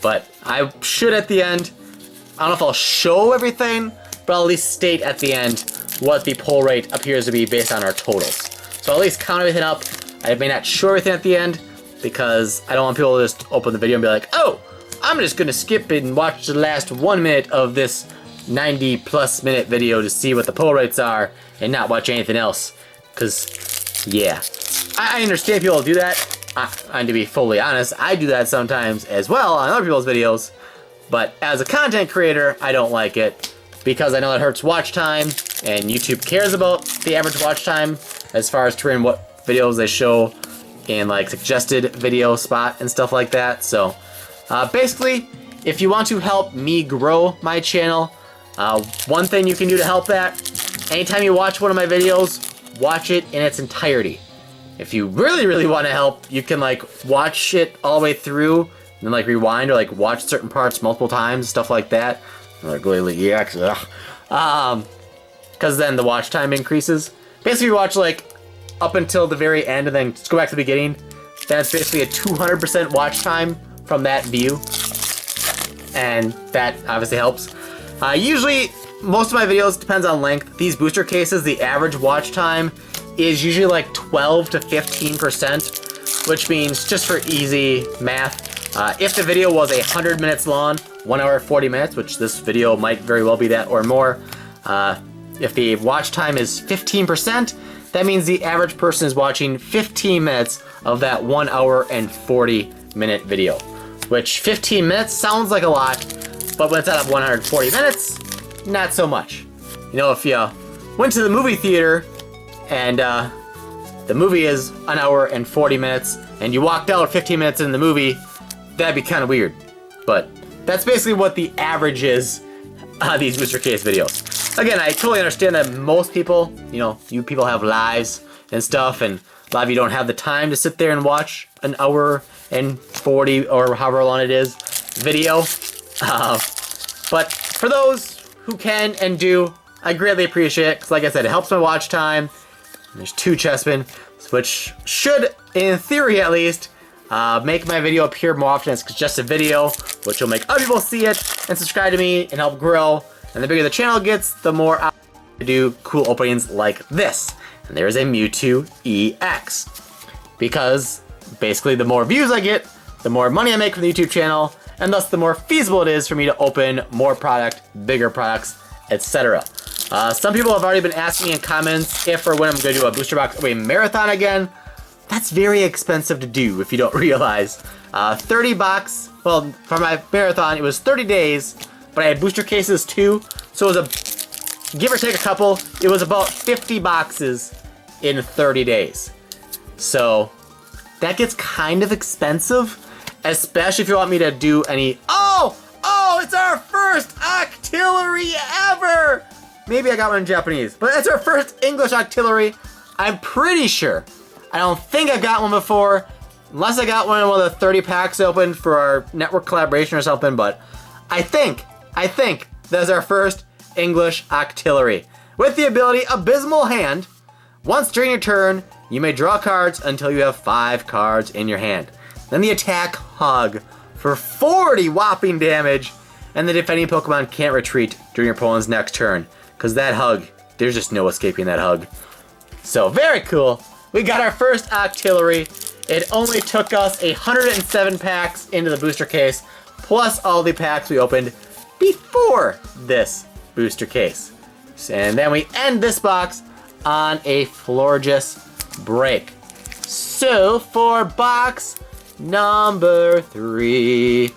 but I should at the end. I don't know if I'll show everything, but I'll at least state at the end what the pull rate appears to be based on our totals. So I'll at least count everything up. I may not show everything at the end, because I don't want people to just open the video and be like, oh, I'm just gonna skip it and watch the last 1 minute of this 90+ minute video to see what the pull rates are and not watch anything else. Cause yeah, I understand people do that. And to be fully honest, I do that sometimes as well on other people's videos. But as a content creator, I don't like it because I know it hurts watch time, and YouTube cares about the average watch time as far as determining what videos they show in like suggested video spot and stuff like that. So basically, if you want to help me grow my channel, one thing you can do to help that, anytime you watch one of my videos, watch it in its entirety. If you really want to help, you can like watch it all the way through and then like rewind or like watch certain parts multiple times, stuff like that. Like EX, because then the watch time increases. Basically, you watch like up until the very end and then just go back to the beginning. That's basically a 200% watch time from that view, and that obviously helps. Usually, most of my videos depends on length. These booster cases, the average watch time is usually like 12 to 15%, which means, just for easy math, if the video was 100 minutes long, 1 hour 40 minutes, which this video might very well be that or more, if the watch time is 15%, that means the average person is watching 15 minutes of that 1 hour and 40 minute video. Which 15 minutes sounds like a lot, but when it's out of 140 minutes, not so much. You know, if you went to the movie theater and the movie is 1 hour and 40 minutes and you walked out 15 minutes in the movie, that'd be kind of weird. But that's basically what the average is on these booster case videos. Again, I totally understand that most people, you people have lives and stuff, and a lot of you don't have the time to sit there and watch an hour and 40 or however long it is video. But for those who can and do, I greatly appreciate it, because like I said, it helps my watch time. There's 2 chessmen, which should, in theory at least, make my video appear more often as just a video, which will make other people see it and subscribe to me and help grow. And the bigger the channel gets, the more I do cool openings like this. And there's a Mewtwo EX. Because basically the more views I get, the more money I make from the YouTube channel, and thus the more feasible it is for me to open more product, bigger products, etc. Some people have already been asking me in comments if or when I'm going to do a booster box opening marathon again. That's very expensive to do if you don't realize. 30 bucks, well, for my marathon, it was 30 days, but I had booster cases too, so it was a, give or take a couple, it was about 50 boxes in 30 days. So, that gets kind of expensive, especially if you want me to do any, oh, it's our first Octillery ever! Maybe I got one in Japanese, but it's our first English Octillery. I'm pretty sure. I don't think I've got one before, unless I got one of the 30 packs open for our network collaboration or something, but I think that's our first English Octillery. With the ability Abysmal Hand, once during your turn, you may draw cards until you have 5 cards in your hand. Then the attack Hug for 40 whopping damage, and the defending Pokemon can't retreat during your opponent's next turn, because that Hug, there's just no escaping that Hug. So very cool. We got our first Octillery. It only took us 107 packs into the booster case, plus all the packs we opened before this booster case. And then we end this box on a Florges break. So for box number 3,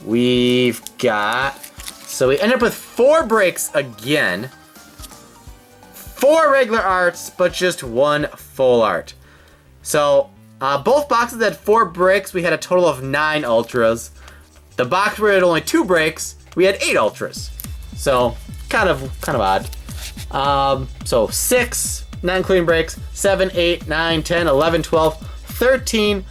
we've got, so we end up with 4 breaks again. 4 regular arts, but just 1 full art. So, both boxes had 4 breaks. We had a total of 9 ultras. The box where it had only 2 breaks, we had 8 ultras. So, kind of odd. So 6, not including breaks, 7, 8, 9, 10, 11, 12, 13,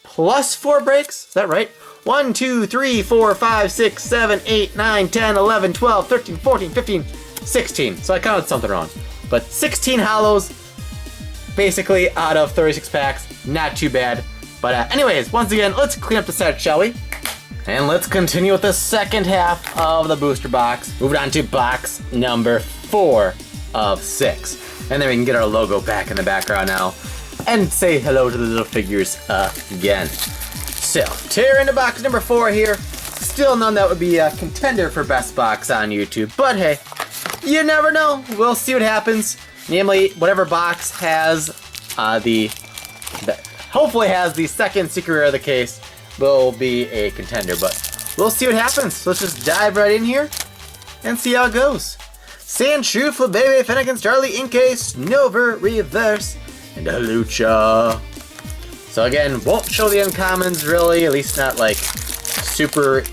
plus 4 breaks. Is that right? 1, 2, 3, 4, 5, 6, 7, 8, 9, 10, 11, 12, 13, 14, 15, 16. So I counted something wrong. But 16 holos, basically out of 36 packs. Not too bad. But anyways, once again, let's clean up the set, shall we? And let's continue with the second half of the booster box. Moving on to box number 4 of 6. And then we can get our logo back in the background now. And say hello to the little figures again. So, tear into box number 4 here. Still none that would be a contender for best box on YouTube, but hey, you never know. We'll see what happens. Namely, whatever box has hopefully has the second secret rare of the case will be a contender, but we'll see what happens. So let's just dive right in here and see how it goes. Sandshrew, Flabebe, Fennekin, Starly, Inkay, Snover, Reverse, and a Lucha. So again, won't show the uncommons really, at least not like super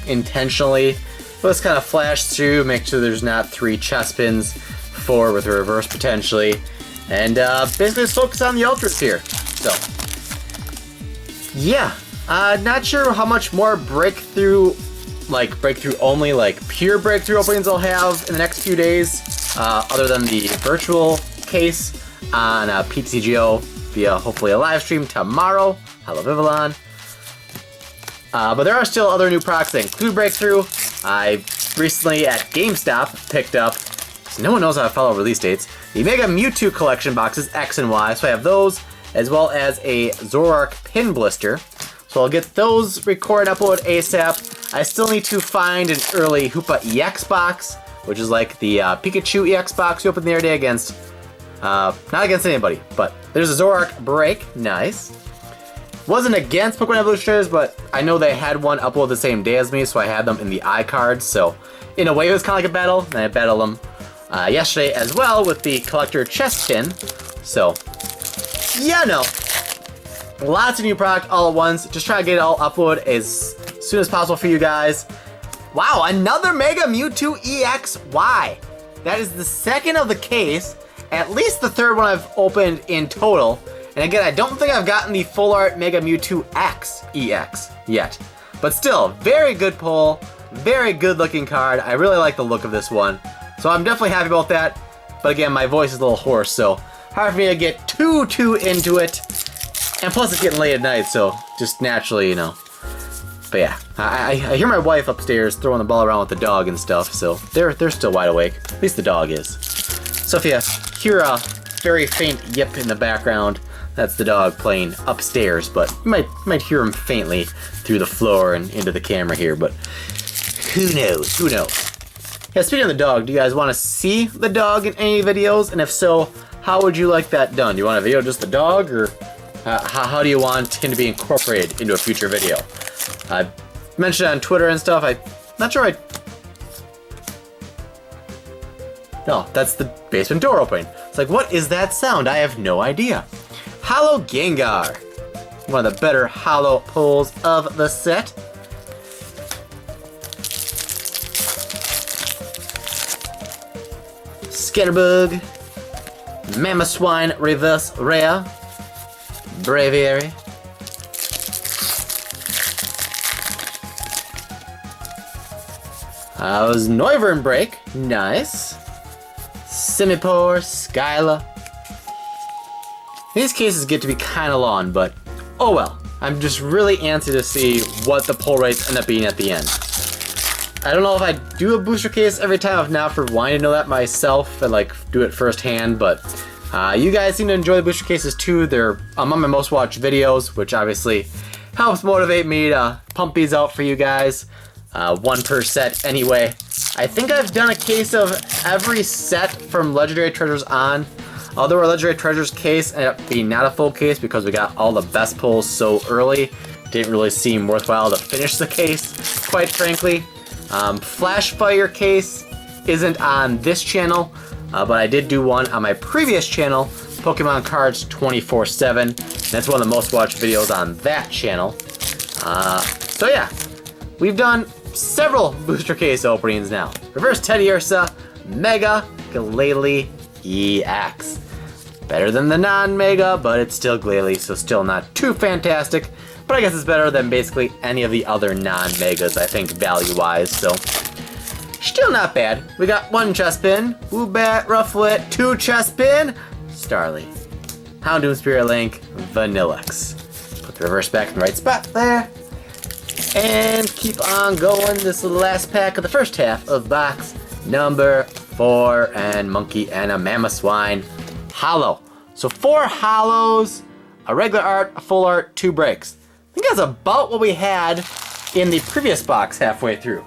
intentionally. But let's kind of flash through, make sure there's not 3 Chespins, 4 with a reverse potentially, and basically just focus on the ultras here. So yeah, not sure how much more breakthrough only, like pure breakthrough openings I'll have in the next few days, other than the virtual case on PTCGO via hopefully a live stream tomorrow. Hello Vivillon. But there are still other new products that include breakthrough. I recently at GameStop picked up, so no one knows how to follow release dates, the Mega Mewtwo collection boxes X and Y. So I have those, as well as a Zoroark pin blister. So I'll get those recorded and upload ASAP. I still need to find an early Hoopa EX box, which is like the Pikachu EX box we opened the other day against, not against anybody, but there's a Zoroark Break, nice. Wasn't against Pokemon Evolutioners, but I know they had one upload the same day as me, so I had them in the iCards, so in a way it was kind of like a battle, and I battled them yesterday as well with the collector chest pin, so yeah, no. Lots of new product all at once. Just try to get it all uploaded as soon as possible for you guys. Wow, another Mega Mewtwo EXY. That is the second of the case, at least the third one I've opened in total. And again, I don't think I've gotten the full art Mega Mewtwo X EX yet. But still, very good pull, very good looking card. I really like the look of this one. So I'm definitely happy about that. But again, my voice is a little hoarse, so hard for me to get too into it. And plus it's getting late at night, so just naturally, you know. But yeah, I hear my wife upstairs throwing the ball around with the dog and stuff, so they're still wide awake. At least the dog is. So if you hear a very faint yip in the background, that's the dog playing upstairs, but you might hear him faintly through the floor and into the camera here, but who knows, who knows. Yeah, speaking of the dog, do you guys want to see the dog in any videos? And if so, how would you like that done? Do you want a video of just the dog, or how do you want him to be incorporated into a future video? I mentioned it on Twitter and stuff. I'm not sure No, that's the basement door opening. It's like, what is that sound? I have no idea. Holo Gengar. One of the better holo pulls of the set. Scatterbug. Mamoswine Reverse Rare. Braviary. Was Noivern Break. Nice. Simipour, Skyla. These cases get to be kind of long, but oh well. I'm just really antsy to see what the pull rates end up being at the end. I don't know if I do a booster case every time, if not for wanting to know that myself and like do it firsthand, but you guys seem to enjoy the booster cases too. They're among my most watched videos, which obviously helps motivate me to pump these out for you guys. One per set anyway. I think I've done a case of every set from Legendary Treasures on. Although our Legendary Treasures case ended up being not a full case because we got all the best pulls so early. Didn't really seem worthwhile to finish the case, quite frankly. Flash Fire case isn't on this channel, but I did do one on my previous channel, Pokemon Cards 24/7. That's one of the most watched videos on that channel. So yeah, we've done several booster case openings now. Reverse Teddiursa, Mega Glalie EX. Better than the non-Mega, but it's still Glalie, so still not too fantastic. But I guess it's better than basically any of the other non-Megas, I think, value-wise, so still not bad. We got one Chespin, Woobat, Rufflet, two Chespin, Starly, Houndoom, Spirit Link, Vanillix. Put the reverse back in the right spot there. And keep on going. This is the last pack of the first half of box number 4, and Monkey and a Mamoswine holo. So 4 holos, a regular art, a full art, 2 breaks. I think that's about what we had in the previous box halfway through.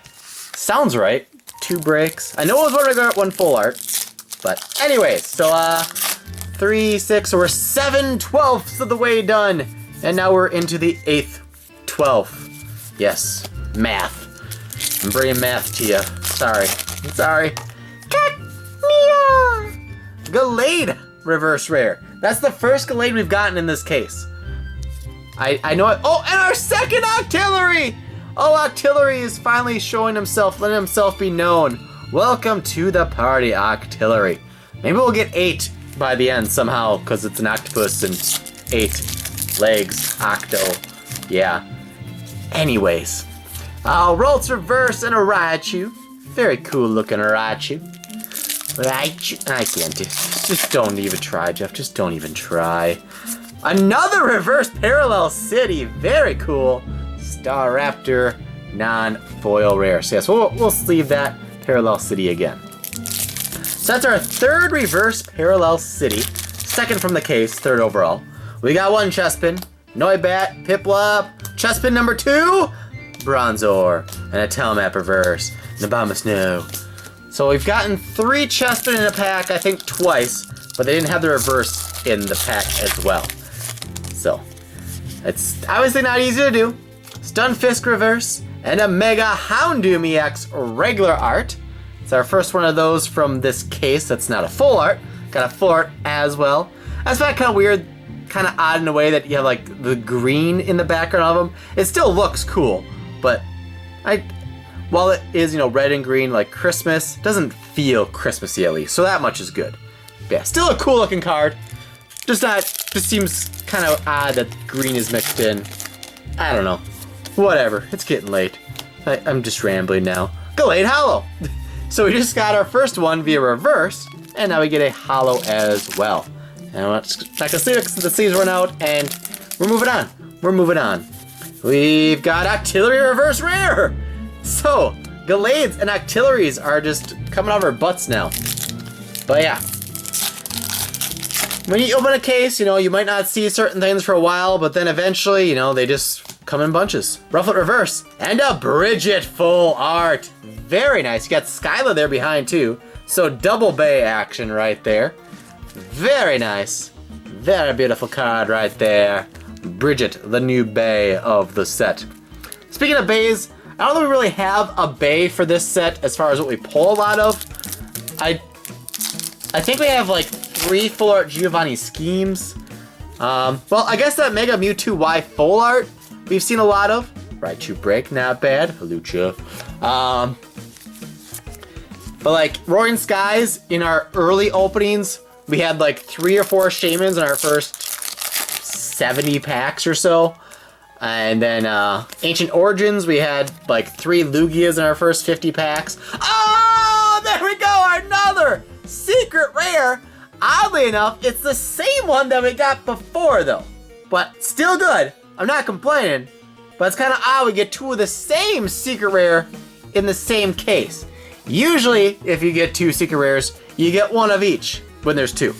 Sounds right. 2 breaks. I know it was 1 regular art, 1 full art. But anyways, so 3, 6, so we're 7/12ths of the way done. And now we're into the 8th 12th. Yes, math. I'm bringing math to you. Sorry. I'm sorry. Gallade reverse rare. That's the first Gallade we've gotten in this case. I know it. Oh, and our second Octillery! Oh, Octillery is finally showing himself, letting himself be known. Welcome to the party, Octillery. Maybe we'll get 8 by the end somehow, because it's an octopus and 8 legs. Octo. Yeah. Anyways. Rolls reverse and a Raichu. Very cool looking Raichu. Raichu. I can't do. Just don't even try, Jeff. Just don't even try. Another reverse parallel city. Very cool. Staraptor non-foil rare. So yes, we'll sleeve that parallel city again. So that's our 3rd reverse parallel city. 2nd from the case, 3rd overall. We got 1 Chespin, Noibat, Piplup, Chespin number 2, Bronzor, and a Telmap reverse, Nabomasnow. So we've gotten 3 Chespin in a pack, I think twice, but they didn't have the reverse in the pack as well. So, it's obviously not easy to do. Stunfisk reverse, and a Mega Houndoom EX regular art. It's our first one of those from this case that's not a full art. Got a full art as well. That's not kind of weird, kind of odd in a way that you have like the green in the background of them. It still looks cool, but while it is, you know, red and green like Christmas, it doesn't feel Christmassy at least, so that much is good. But yeah, still a cool looking card. Just seems kind of odd that green is mixed in. I don't know. Whatever, it's getting late. I'm just rambling now. Gallade Holo! So we just got our first one via reverse, and now we get a holo as well. And I'm not gonna sleeve it because the sleeves run out, and we're moving on. We're moving on. We've got Octillery reverse rare! So, Gallades and Octilleries are just coming out of our butts now. But yeah. When you open a case, you know, you might not see certain things for a while, but then eventually, you know, they just come in bunches. Rufflet reverse, and a Bridget full art. Very nice. You got Skyla there behind too. So double bay action right there. Very nice. Very beautiful card right there. Bridget, the new bay of the set. Speaking of bays, I don't think we really have a bay for this set as far as what we pull a lot of. I think we have like 3 full art Giovanni schemes. Well, I guess that Mega Mewtwo Y full art we've seen a lot of. Raichu break, not bad. Halucha. But like Roaring Skies, in our early openings, we had like 3 or 4 Shaymins in our first 70 packs or so. And then Ancient Origins, we had like 3 Lugias in our first 50 packs. Oh, there we go, another secret rare. Oddly enough, it's the same one that we got before though. But still good, I'm not complaining. But it's kind of odd we get 2 of the same secret rare in the same case. Usually, if you get 2 secret rares, you get 1 of each when there's 2.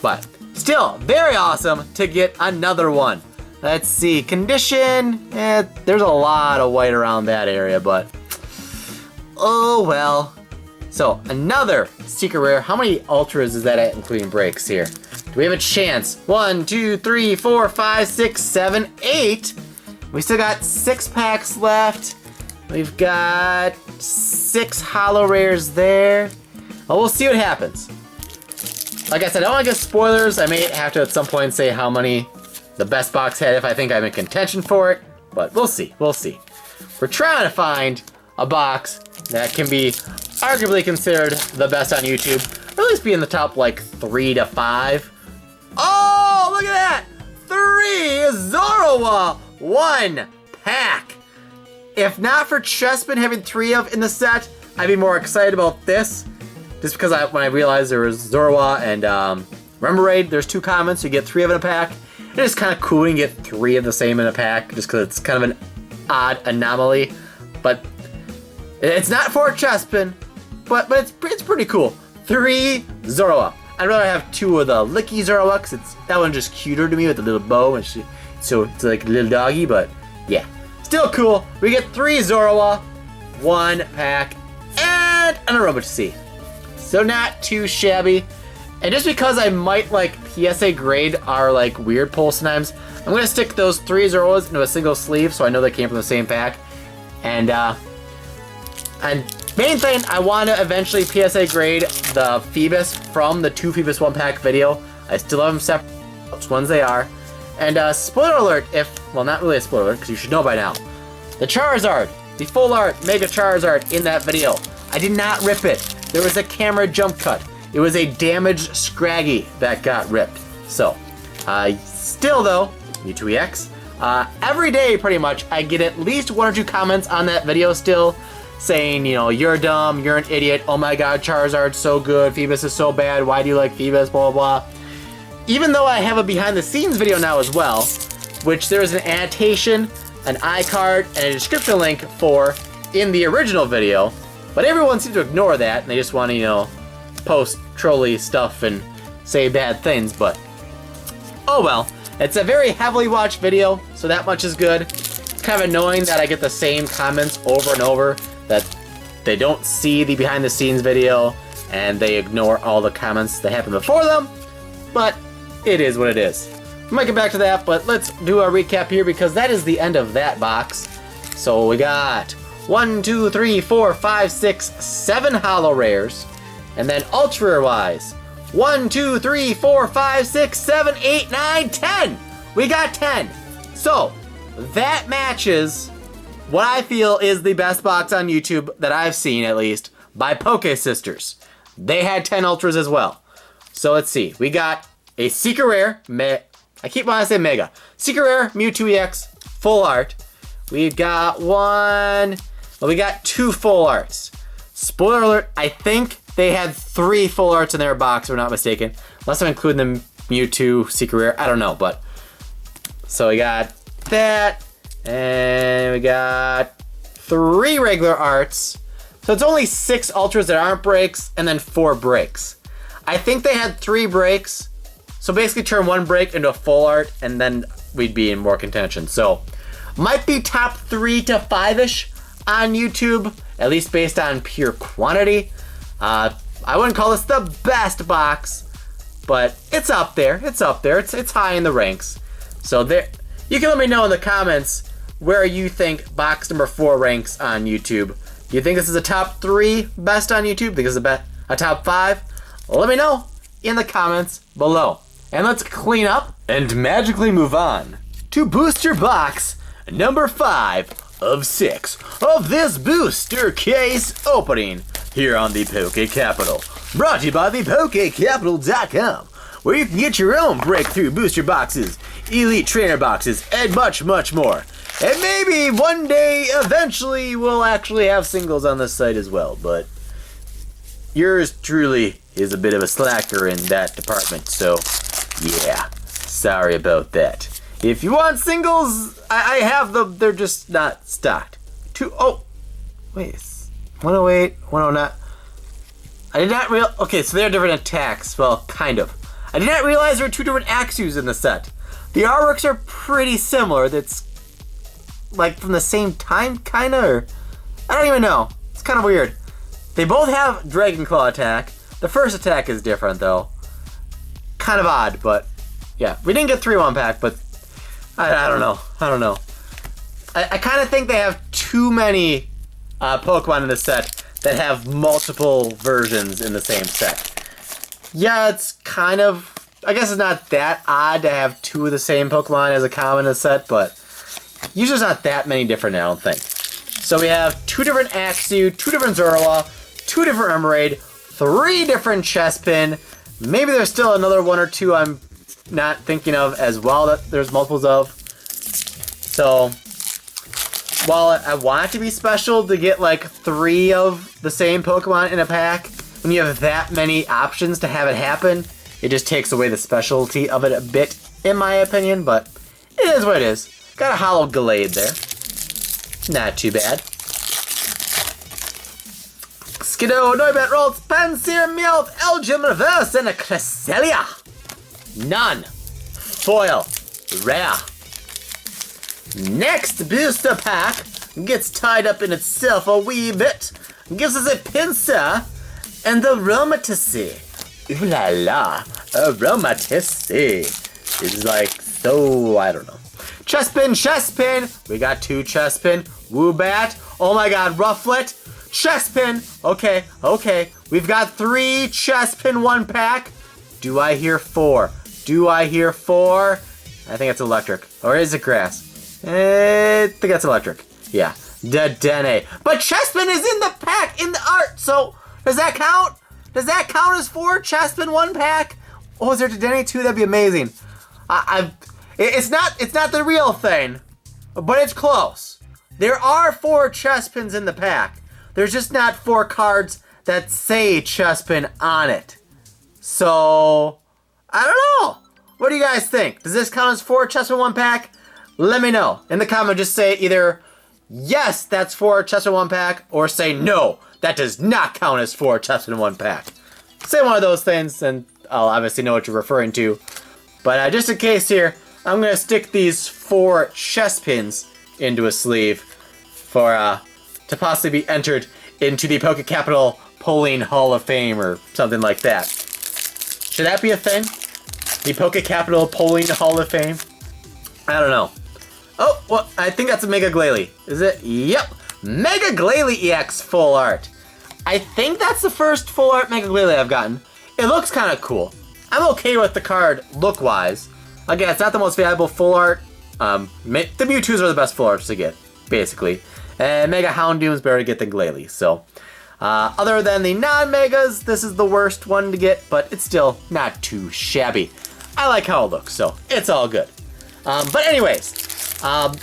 But still, very awesome to get another one. Let's see, condition, there's a lot of white around that area, but oh well. So, another secret rare. How many ultras is that at, including breaks here? Do we have a chance? 1, 2, 3, 4, 5, 6, 7, 8. We still got 6 packs left. We've got 6 holo rares there. Well, we'll see what happens. Like I said, I don't want to give spoilers. I may have to at some point say how many the best box had if I think I'm in contention for it. But we'll see, we'll see. We're trying to find a box that can be arguably considered the best on YouTube. Or at least be in the top like 3 to 5. Oh, look at that! 3 Zoroark, 1 pack. If not for Chespin having 3 of in the set, I'd be more excited about this. Just because when I realized there was Zoroark and Remoraid, there's 2 commons, so you get 3 of in a pack. And it's kind of cool when you get 3 of the same in a pack, just because it's kind of an odd anomaly. But it's not for Chespin, but it's pretty cool. 3 Zoroark. I'd rather have 2 of the Licky Zoroark, because that one's just cuter to me with the little bow, and so it's like a little doggy, but yeah. Still cool. We get 3 Zoroark, 1 pack, and an Aromatisse. So not too shabby. And just because I might like PSA grade our like weird pulls sometimes, I'm gonna stick those 3 Zoroarks into a single sleeve so I know they came from the same pack. And main thing, I want to eventually PSA grade the Phoebus from the 2 Phoebus 1 pack video. I still have them separate, which ones they are. And spoiler alert, well, not really a spoiler alert because you should know by now. The Charizard, the full art Mega Charizard in that video, I did not rip it. There was a camera jump cut. It was a damaged Scraggy that got ripped. So, still though, Mewtwo X, every day pretty much I get at least 1 or 2 comments on that video still saying, you know, you're dumb, you're an idiot, oh my god, Charizard's so good, Phoebus is so bad, why do you like Phoebus, blah blah blah. Even though I have a behind the scenes video now as well, which there's an annotation, an iCard, and a description link for in the original video, but everyone seems to ignore that and they just want to, you know, post trolly stuff and say bad things, but oh well. It's a very heavily watched video, so that much is good. It's kind of annoying that I get the same comments over and over, that they don't see the behind the scenes video and they ignore all the comments that happened before them, but it is what it is. We might get back to that, but let's do a recap here because that is the end of that box. So we got 1, 2, 3, 4, 5, 6, 7 holo rares, and then ultra rare wise, 1, 2, 3, 4, 5, 6, 7, 8, 9, 10. We got 10. So that matches what I feel is the best box on YouTube that I've seen, at least, by Poke Sisters. They had 10 ultras as well. So let's see. We got a Secret Rare, I keep wanting to say Mega. Secret Rare Mewtwo X full art. We got we got 2 full arts. Spoiler alert, I think they had 3 full arts in their box, if I'm not mistaken. Unless I'm including the Mewtwo Secret Rare, I don't know, but. So we got that, and we got 3 regular arts. So it's only 6 ultras that aren't breaks, and then 4 breaks. I think they had 3 breaks, so basically turn 1 break into a full art, and then we'd be in more contention. So, might be top 3 to 5-ish on YouTube, at least based on pure quantity. I wouldn't call this the best box, but it's up there. It's up there. It's high in the ranks. So there, you can let me know in the comments where you think box number 4 ranks on YouTube. Do you think this is a top 3 best on YouTube? Think this is a top 5? Well, let me know in the comments below. And let's clean up and magically move on to booster box number 5 of 6 of this booster case opening here on the Poke Capital. Brought to you by the PokeCapital.com, where you can get your own breakthrough booster boxes, elite trainer boxes, and much, much more. And maybe one day, eventually, we'll actually have singles on this site as well, but yours truly is a bit of a slacker in that department, so yeah, sorry about that. If you want singles, I have them, they're just not stocked. Wait, 108, 109. I did not realize, okay, so they're different attacks, well, kind of. I did not realize there were 2 different Axews in the set. The artworks are pretty similar, that's like from the same time, kinda, or I don't even know. It's kind of weird. They both have Dragon Claw attack. The first attack is different though. Kind of odd, but yeah. We didn't get 3-1 pack, but I don't know. I kind of think they have too many Pokemon in the set that have multiple versions in the same set. Yeah, it's kind of, I guess it's not that odd to have 2 of the same Pokemon as a common in a set, but usually there's not that many different, I don't think. So we have 2 different Axew, 2 different Zoroark, 2 different Emerald, 3 different Chespin. Maybe there's still another 1 or 2 I'm not thinking of as well that there's multiples of. So, while I want it to be special to get like 3 of the same Pokemon in a pack, when you have that many options to have it happen, it just takes away the specialty of it a bit, in my opinion, but it is what it is. Got a holo Gallade there. Not too bad. Skiddo, Noibet, Rolls, Pansear, Meowth, Elgyem, Reverse, and a Cresselia. None. Foil. Rare. Next booster pack gets tied up in itself a wee bit. Gives us a pincer and the aromaticity. Ooh la la, aromaticity is like so, I don't know. Chespin. We got 2 Chespin. Woobat. Oh my god, Rufflet. Chespin. Okay. We've got 3 Chespin 1 pack. Do I hear 4? I think it's electric. Or is it grass? I think that's electric. Yeah. Dedenne. But Chespin is in the pack, in the art, so does that count? Does that count as 4 Chespin 1 pack? Oh, is there Dedenne too? That'd be amazing. It's not the real thing, but it's close. There are 4 Chespins in the pack. There's just not 4 cards that say Chespin on it. So, I don't know. What do you guys think? Does this count as 4 Chespin 1 pack? Let me know. In the comment, just say either yes, that's 4 Chespin 1 pack, or say no, that does not count as 4 Chespin 1 pack. Say one of those things, and I'll obviously know what you're referring to. But just in case here, I'm going to stick these 4 Chespins into a sleeve for to possibly be entered into the Poke Capital Polling Hall of Fame or something like that. Should that be a thing? The Poke Capital Polling Hall of Fame? I don't know. Oh, well, I think that's a Mega Glalie. Is it? Yep. Mega Glalie EX full art. I think that's the first full art Mega Glalie I've gotten. It looks kind of cool. I'm okay with the card look-wise. Again, it's not the most valuable full art. The Mewtwo's are the best full arts to get, basically. And Mega Houndoom's better to get than Glalie. So, other than the non-Megas, this is the worst one to get, but it's still not too shabby. I like how it looks, so it's all good. But anyways, I'm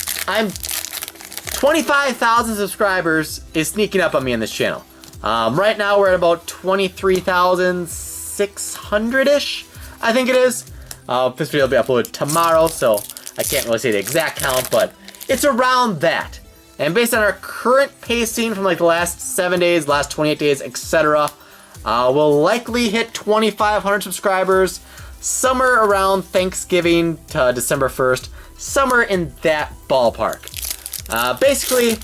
25,000 subscribers is sneaking up on me on this channel. Right now we're at about 23,600-ish, I think it is. This video will be uploaded tomorrow, so I can't really say the exact count, but it's around that. And based on our current pacing from like the last 7 days, last 28 days, etc., we'll likely hit 2,500 subscribers somewhere around Thanksgiving to December 1st, somewhere in that ballpark. Basically,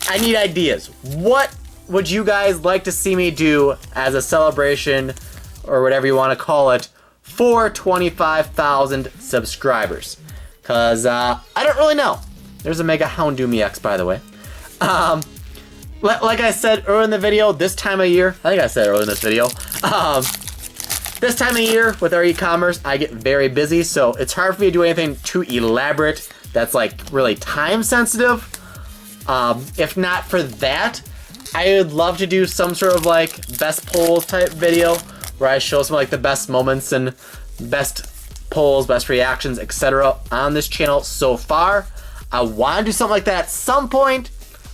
I need ideas. What would you guys like to see me do as a celebration, or whatever you want to call it, for 25,000 subscribers? Because I don't really know. There's a Mega Houndoom EX, by the way. Like I said earlier in the video, this time of year, I think I said earlier in this video, this time of year with our e-commerce, I get very busy, so it's hard for me to do anything too elaborate that's like really time sensitive. If not for that, I would love to do some sort of like best polls type video where I show some like the best moments and best polls, best reactions, etc. on this channel so far. I want to do something like that at some point,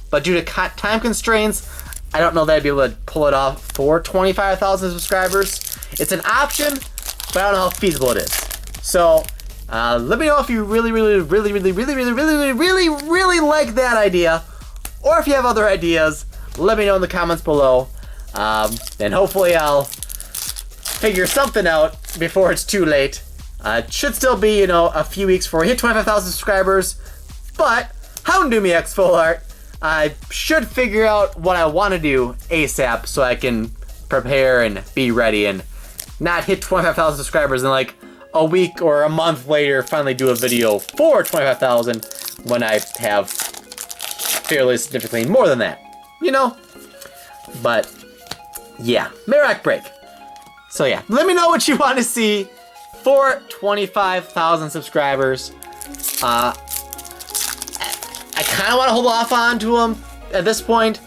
but due to time constraints, I don't know that I'd be able to pull it off for 25,000 subscribers. It's an option, but I don't know how feasible it is. So, let me know if you really like that idea, or if you have other ideas, let me know in the comments below. And hopefully I'll figure something out before it's too late. It should still be, you know, a few weeks before we hit 25,000 subscribers, but Houndoom EX full art, I should figure out what I want to do ASAP so I can prepare and be ready and not hit 25,000 subscribers and like a week or a month later finally do a video for 25,000 when I have fairly significantly more than that, you know? But yeah, Zoroark BREAK. So yeah, let me know what you want to see for 25,000 subscribers. I kind of want to hold off on to them at this point,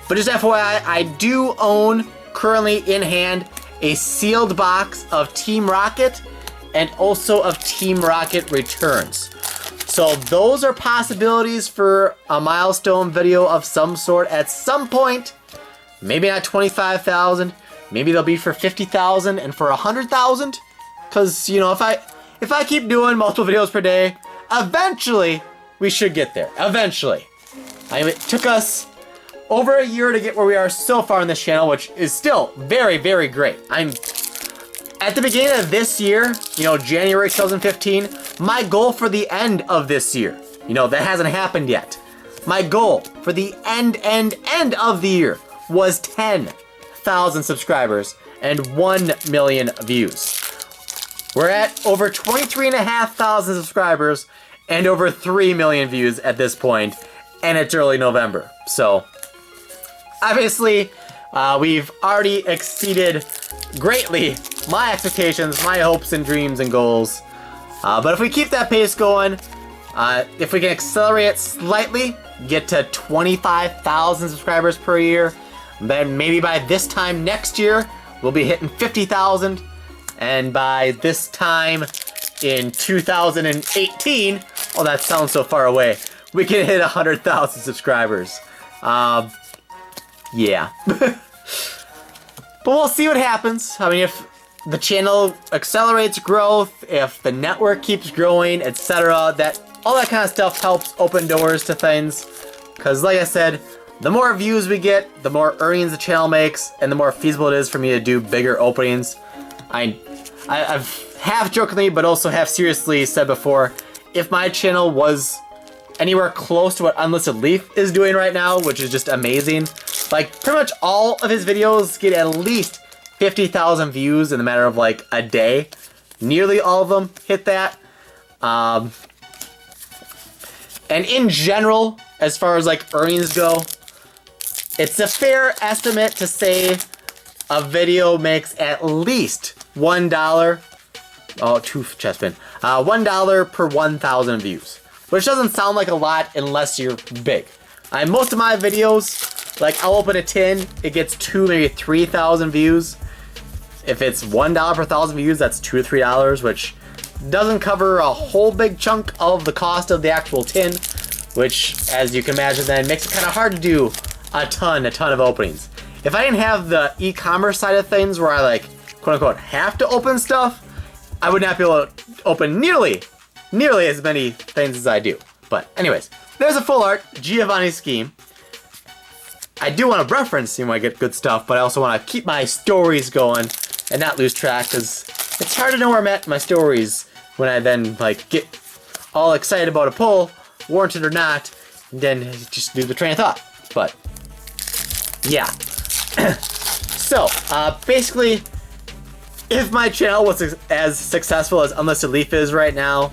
but just FYI, I do own currently in hand a sealed box of Team Rocket and also of Team Rocket Returns. So those are possibilities for a milestone video of some sort at some point. Maybe not 25,000, maybe they'll be for 50,000 and for 100,000. Cause you know, if I keep doing multiple videos per day, eventually we should get there. Eventually. I mean, it took us over a year to get where we are so far on this channel, which is still very, very great. I'm at the beginning of this year, you know, January 2015, my goal for the end of this year You know, that hasn't happened yet. My goal for the end of the year was 10,000 subscribers and 1 million views. We're at over 23,500 subscribers and over 3 million views at this point, and it's early November. So, obviously, we've already exceeded greatly my expectations, my hopes and dreams and goals. But if we keep that pace going, if we can accelerate it slightly, get to 25,000 subscribers per year, then maybe by this time next year, we'll be hitting 50,000. And by this time in 2018, oh, that sounds so far away, we can hit 100,000 subscribers. Yeah. But we'll see what happens. I mean, if the channel accelerates growth, if the network keeps growing, etc., all that kind of stuff helps open doors to things. Because like I said, the more views we get, the more earnings the channel makes, and the more feasible it is for me to do bigger openings. I've half jokingly, but also half seriously said before, if my channel was anywhere close to what Unlisted Leaf is doing right now, which is just amazing, like pretty much all of his videos get at least 50,000 views in the matter of like a day. Nearly all of them hit that. And in general, as far as like earnings go, it's a fair estimate to say a video makes at least $1. Oh, two chest pin. $1 per 1,000 views, which doesn't sound like a lot unless you're big. Most of my videos, like I'll open a tin, it gets 2, maybe 3,000 views. If it's $1 per 1,000 views, that's $2 to $3, which doesn't cover a whole big chunk of the cost of the actual tin, which, as you can imagine, then makes it kind of hard to do a ton of openings. If I didn't have the e-commerce side of things where I like, quote unquote, have to open stuff, I would not be able to open nearly as many things as I do. But anyways, there's a full art Giovanni scheme. I do want to reference, you know, I get good stuff, but I also want to keep my stories going and not lose track, because it's hard to know where I'm at in my stories when I then like get all excited about a pull, warranted or not, and then just lose the train of thought. But yeah. So basically, if my channel was as successful as Unlisted Leaf is right now,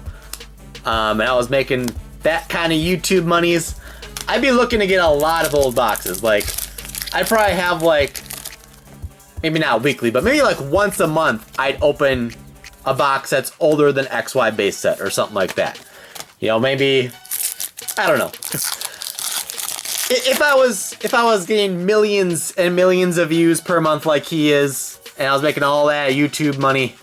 and I was making that kind of YouTube monies, I'd be looking to get a lot of old boxes. Like, I'd probably have like, maybe not weekly, but maybe like once a month, I'd open a box that's older than XY base set or something like that. You know, maybe, I don't know. If I was getting millions and millions of views per month like he is, and I was making all that YouTube money,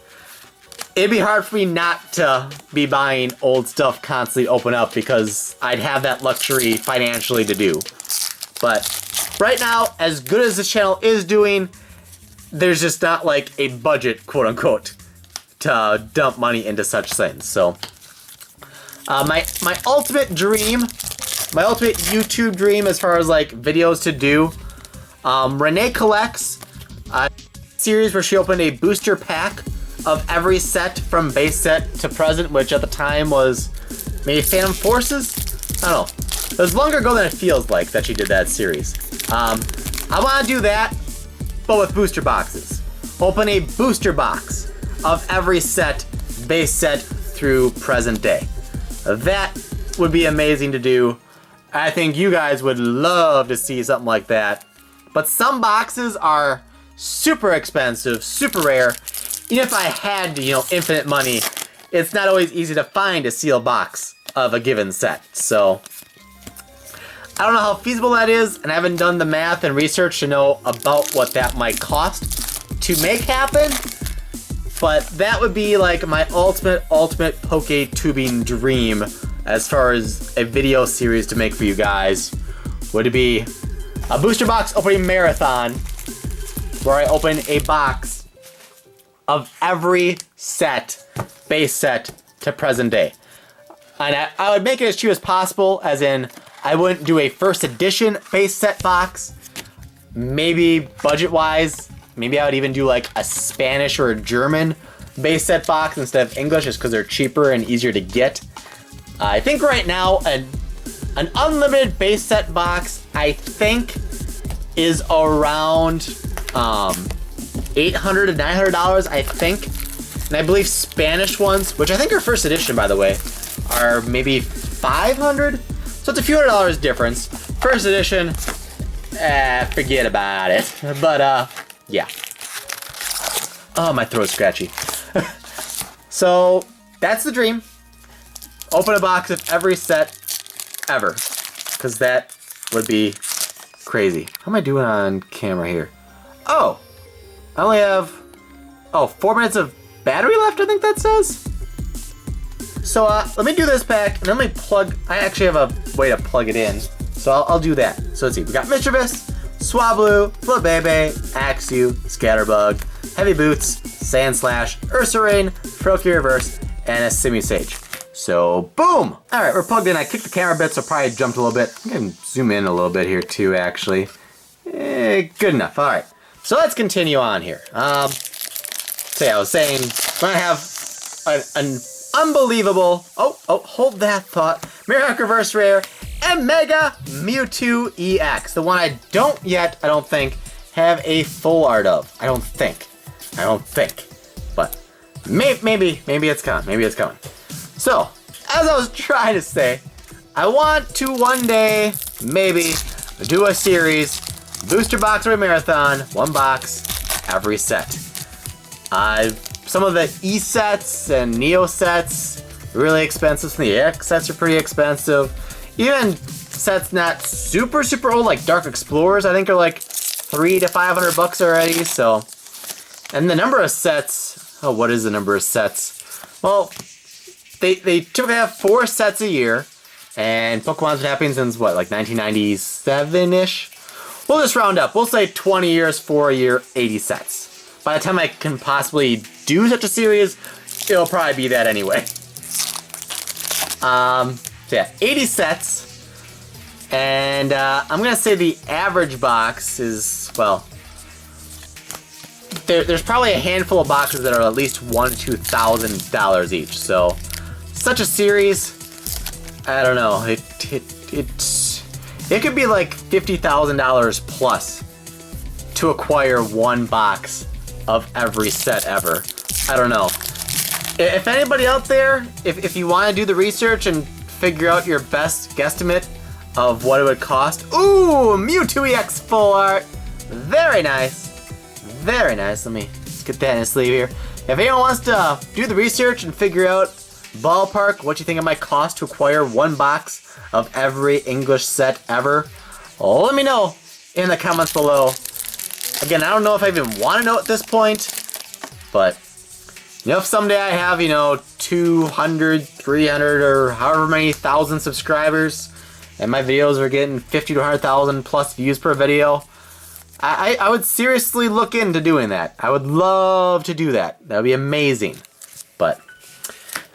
it'd be hard for me not to be buying old stuff constantly open up, because I'd have that luxury financially to do. But right now, as good as this channel is doing, there's just not like a budget, quote unquote, to dump money into such things. So my ultimate dream, my ultimate YouTube dream as far as like videos to do, Renee collects a series where she opened a booster pack of every set from base set to present, which at the time was maybe Phantom Forces? I don't know. It was longer ago than it feels like that she did that series. I want to do that, but with booster boxes. Open a booster box of every set, base set through present day. That would be amazing to do. I think you guys would love to see something like that. But some boxes are super expensive, super rare. Even if I had, you know, infinite money, it's not always easy to find a sealed box of a given set. So I don't know how feasible that is, and I haven't done the math and research to know about what that might cost to make happen. But that would be like my ultimate poke tubing dream as far as a video series to make for you guys. Would it be a booster box opening marathon where I open a box of every set, base set to present day. And I would make it as cheap as possible, as in I wouldn't do a first edition base set box. Maybe budget-wise, maybe I would even do like a Spanish or a German base set box instead of English, just because they're cheaper and easier to get. I think right now an unlimited base set box, I think, is around $800 to $900, I think. And I believe Spanish ones, which I think are first edition, by the way, are maybe $500. So it's a few $100 difference. First edition, forget about it. But yeah. Oh, my throat's scratchy. So that's the dream. Open a box of every set ever, because that would be crazy. How am I doing on camera here? Oh, I only have 4 minutes of battery left, I think that says. So let me do this pack, and then let me plug. I actually have a way to plug it in, so I'll do that. So let's see, we got Mischievous, Swablu, Flabebe, Axew, Scatterbug, Heavy Boots, Sandslash, Ursaring, Froakie Reverse, and a Simisage. So, boom! Alright, we're plugged in. I kicked the camera a bit, so probably jumped a little bit. I can zoom in a little bit here too, actually. Good enough. Alright, so let's continue on here. So yeah, I was saying, we're gonna have an unbelievable, hold that thought, Miracle Reverse Rare, and Mega Mewtwo EX. The one I don't think, have a full art of. I don't think. But maybe it's coming. So, as I was trying to say, I want to one day, maybe, do a series, booster box or a marathon, 1 box, every set. Some of the E sets and Neo sets, really expensive. Some of the X sets are pretty expensive. Even sets not super old, like Dark Explorers, I think are like $300 to $500 already, so. And the number of sets, what is the number of sets? Well, they typically have 4 sets a year, and Pokemon's been happening since what, like 1997-ish? We'll just round up. We'll say 20 years, 4 a year, 80 sets. By the time I can possibly do such a series, it'll probably be that anyway. So yeah, 80 sets, and I'm gonna say the average box is, well, there's probably a handful of boxes that are at least $1,000 to $2,000 each. So such a series, I don't know. It could be like $50,000 plus to acquire 1 box of every set ever. I don't know. If anybody out there, if you want to do the research and figure out your best guesstimate of what it would cost. Ooh, Mewtwo EX full art. Very nice. Very nice. Let me get that in a sleeve here. If anyone wants to do the research and figure out ballpark what you think it might cost to acquire 1 box of every English set ever, let me know in the comments below. Again, I don't know if I even want to know at this point, but if someday I have, 200, 300, or however many thousand subscribers, and my videos are getting 50 to 100,000 plus views per video, I would seriously look into doing that. I would love to do that. That would be amazing. But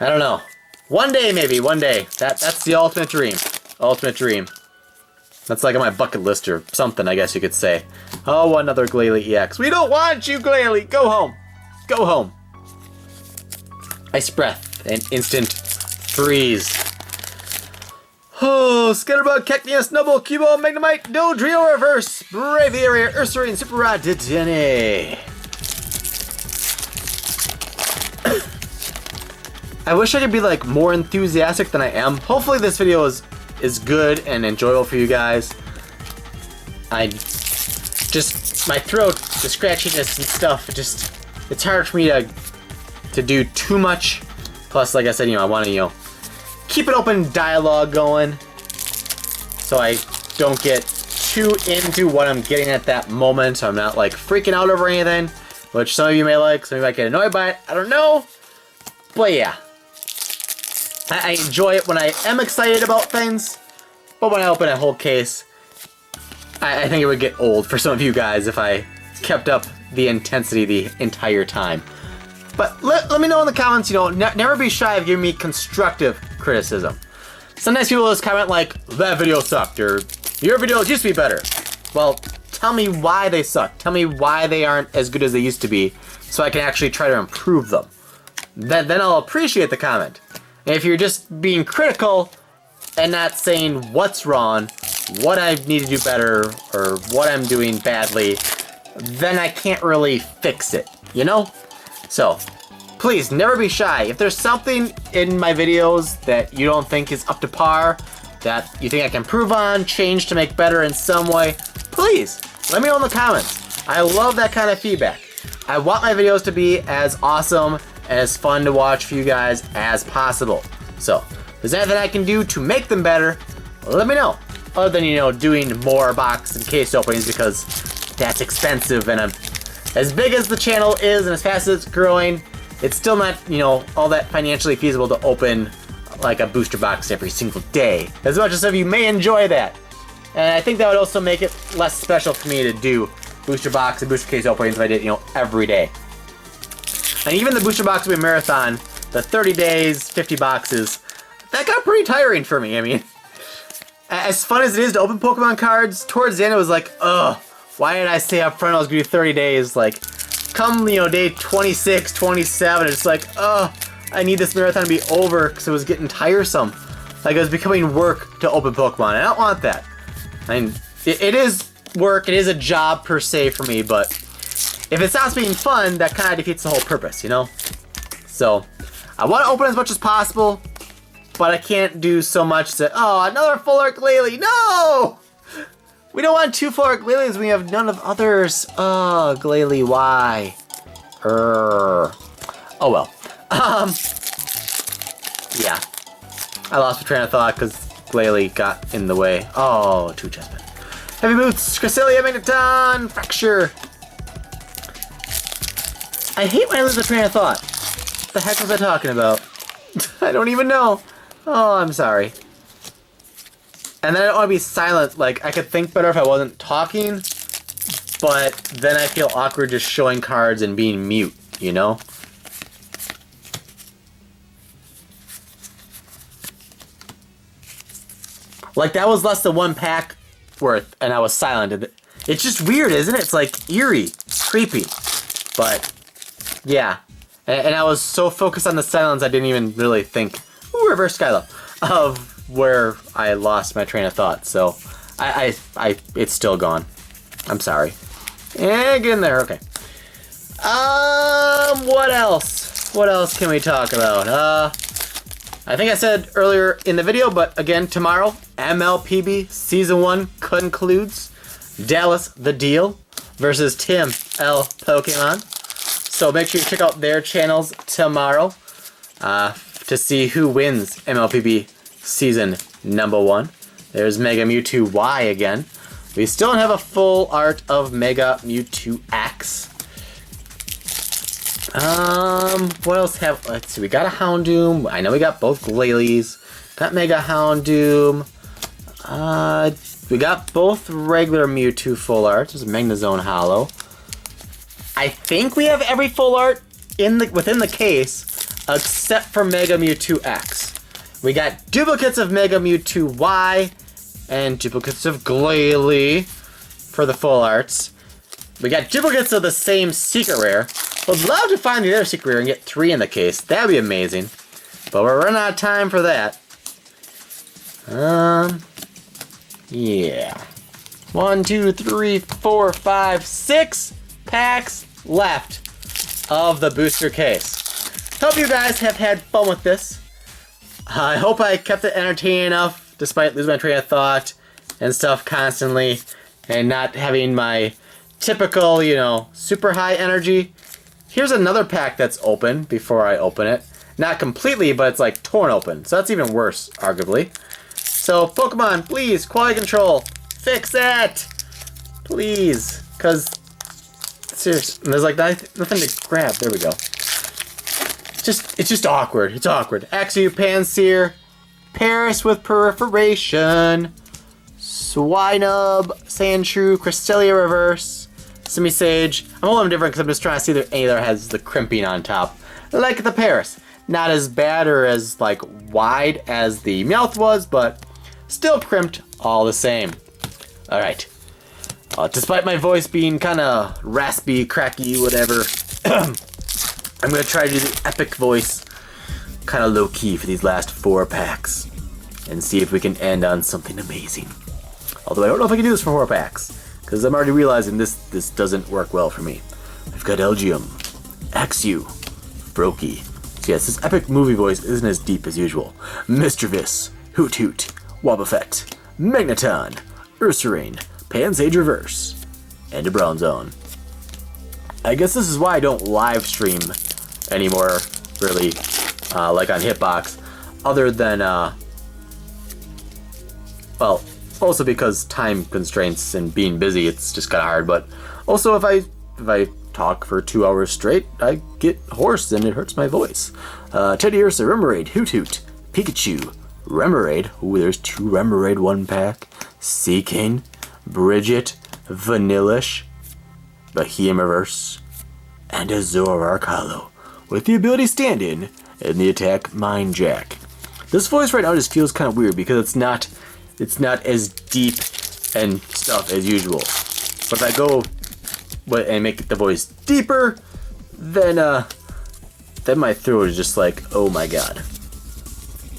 I don't know. One day, maybe. One day. That's the ultimate dream. Ultimate dream. That's like on my bucket list or something, I guess you could say. Oh, another Glalie EX. We don't want you, Glalie. Go home. Go home. Ice breath and instant freeze. Oh, Scatterbug, Cacnea, Snubbull, Cubo, Magnemite, Dodrio Reverse, Braviary, Ursaring, Super Rod, Dedenne. I wish I could be like more enthusiastic than I am. Hopefully this video is good and enjoyable for you guys. My throat, the scratchiness and stuff, it's hard for me to do too much. Plus, like I said, I want to, keep an open dialogue going so I don't get too into what I'm getting at that moment, so I'm not like freaking out over anything, which some of you may like, some of you might get annoyed by it, I don't know. But yeah, I enjoy it when I am excited about things, but when I open a whole case, I think it would get old for some of you guys if I kept up the intensity the entire time. But let me know in the comments, never be shy of giving me constructive criticism. Sometimes people just comment like, that video sucked, or your video used to be better. Well, tell me why they suck. Tell me why they aren't as good as they used to be, so I can actually try to improve them. Then I'll appreciate the comment. And if you're just being critical and not saying what's wrong, what I need to do better, or what I'm doing badly, then I can't really fix it, you know? So, please, never be shy. If there's something in my videos that you don't think is up to par, that you think I can improve on, change to make better in some way, please, let me know in the comments. I love that kind of feedback. I want my videos to be as awesome and as fun to watch for you guys as possible. So, if there's anything I can do to make them better, let me know. Other than, you know, doing more box and case openings, because that's expensive, and as big as the channel is and as fast as it's growing, it's still not, you know, all that financially feasible to open like a booster box every single day. As much as some of you may enjoy that. And I think that would also make it less special for me to do booster box and booster case openings if I did, you know, every day. And even the booster box opening marathon, the 30 days, 50 boxes, that got pretty tiring for me. I mean, as fun as it is to open Pokemon cards, towards the end it was like, ugh, why did I say up front I was gonna do 30 days? Like, come, you know, day 26, 27, it's like, ugh, I need this marathon to be over because it was getting tiresome. Like, it was becoming work to open Pokemon, and I don't want that. I mean, it is work, it is a job per se for me, but if it stops being fun, that kind of defeats the whole purpose, you know? So, I want to open as much as possible, but I can't do so much to, oh, another full art Glalie, no! We don't want 2 full art Glalies when we have none of others. Oh, Glalie, why? Oh well. Yeah. I lost my train of thought because Glalie got in the way. Oh, 2 chessmen. Heavy Boots, Cresselia, Magneton, Fracture. I hate when I lose my train of thought. What the heck was I talking about? I don't even know. Oh, I'm sorry. And then I don't want to be silent. Like, I could think better if I wasn't talking, but then I feel awkward just showing cards and being mute, you know? Like, that was less than 1 pack worth, and I was silent. It's just weird, isn't it? It's like eerie, creepy. But, yeah. And I was so focused on the silence, I didn't even really think, ooh, reverse Skylo, of where I lost my train of thought. So, it's still gone. I'm sorry. Get in there, okay. What else? What else can we talk about? I think I said earlier in the video, but again, tomorrow, MLPB Season 1 concludes. Dallas the Deal versus Tim L. Pokemon. So make sure you check out their channels tomorrow to see who wins MLPB Season number 1. There's Mega Mewtwo Y again. We still don't have a full art of Mega Mewtwo X. What else have, let's see, we got a Houndoom. I know we got both Glalies. Got Mega Houndoom. We got both regular Mewtwo full arts. There's a Magnezone holo. I think we have every full art within the case, except for Mega Mewtwo X. We got duplicates of Mega Mewtwo Y and duplicates of Glalie for the full arts. We got duplicates of the same secret rare. Would love to find the other secret rare and get 3 in the case. That'd be amazing. But we're running out of time for that. Yeah. 1, 2, 3, 4, 5, 6 packs left of the booster case. Hope you guys have had fun with this. I hope I kept it entertaining enough despite losing my train of thought and stuff constantly and not having my typical, you know, super high energy. Here's another pack that's open before I open it. Not completely, but it's like torn open. So that's even worse, arguably. So, Pokemon, please, quality control, fix that! Please, because, seriously, there's like nothing to grab. There we go. It's just awkward. It's awkward. Axew, Panseer, Paris with Perforation, Swinub, Sandshrew, Cresselia Reverse, Simisage. I'm holding them different because I'm just trying to see if either has the crimping on top. Like the Paris. Not as bad or as like wide as the Meowth was, but still crimped all the same. Alright. Despite my voice being kind of raspy, cracky, whatever, I'm going to try to do the epic voice kind of low-key for these last 4 packs and see if we can end on something amazing. Although I don't know if I can do this for 4 packs, because I'm already realizing this doesn't work well for me. I've got Elgium, Axew, Brokey. So yes, this epic movie voice isn't as deep as usual. Mischievous, Hoot Hoot, Wobbuffet, Magneton, Ursaring, Pansage Reverse, and a Bronzong. I guess this is why I don't live stream anymore, really, like on Hitbox, other than, well, also because time constraints and being busy, it's just kind of hard, but also if I talk for 2 hours straight, I get hoarse and it hurts my voice. Teddy Ursa, Remoraid, Hoot Hoot, Pikachu, Remoraid, ooh, there's 2 Remoraid 1-pack, Seaking, Bridget, Vanillish, Behemoverse, and a Zoroark holo, with the ability stand-in and the attack Mind Jack. This voice right now just feels kind of weird because it's not as deep and stuff as usual. But if I go and make the voice deeper, then my throat is just like, oh my god.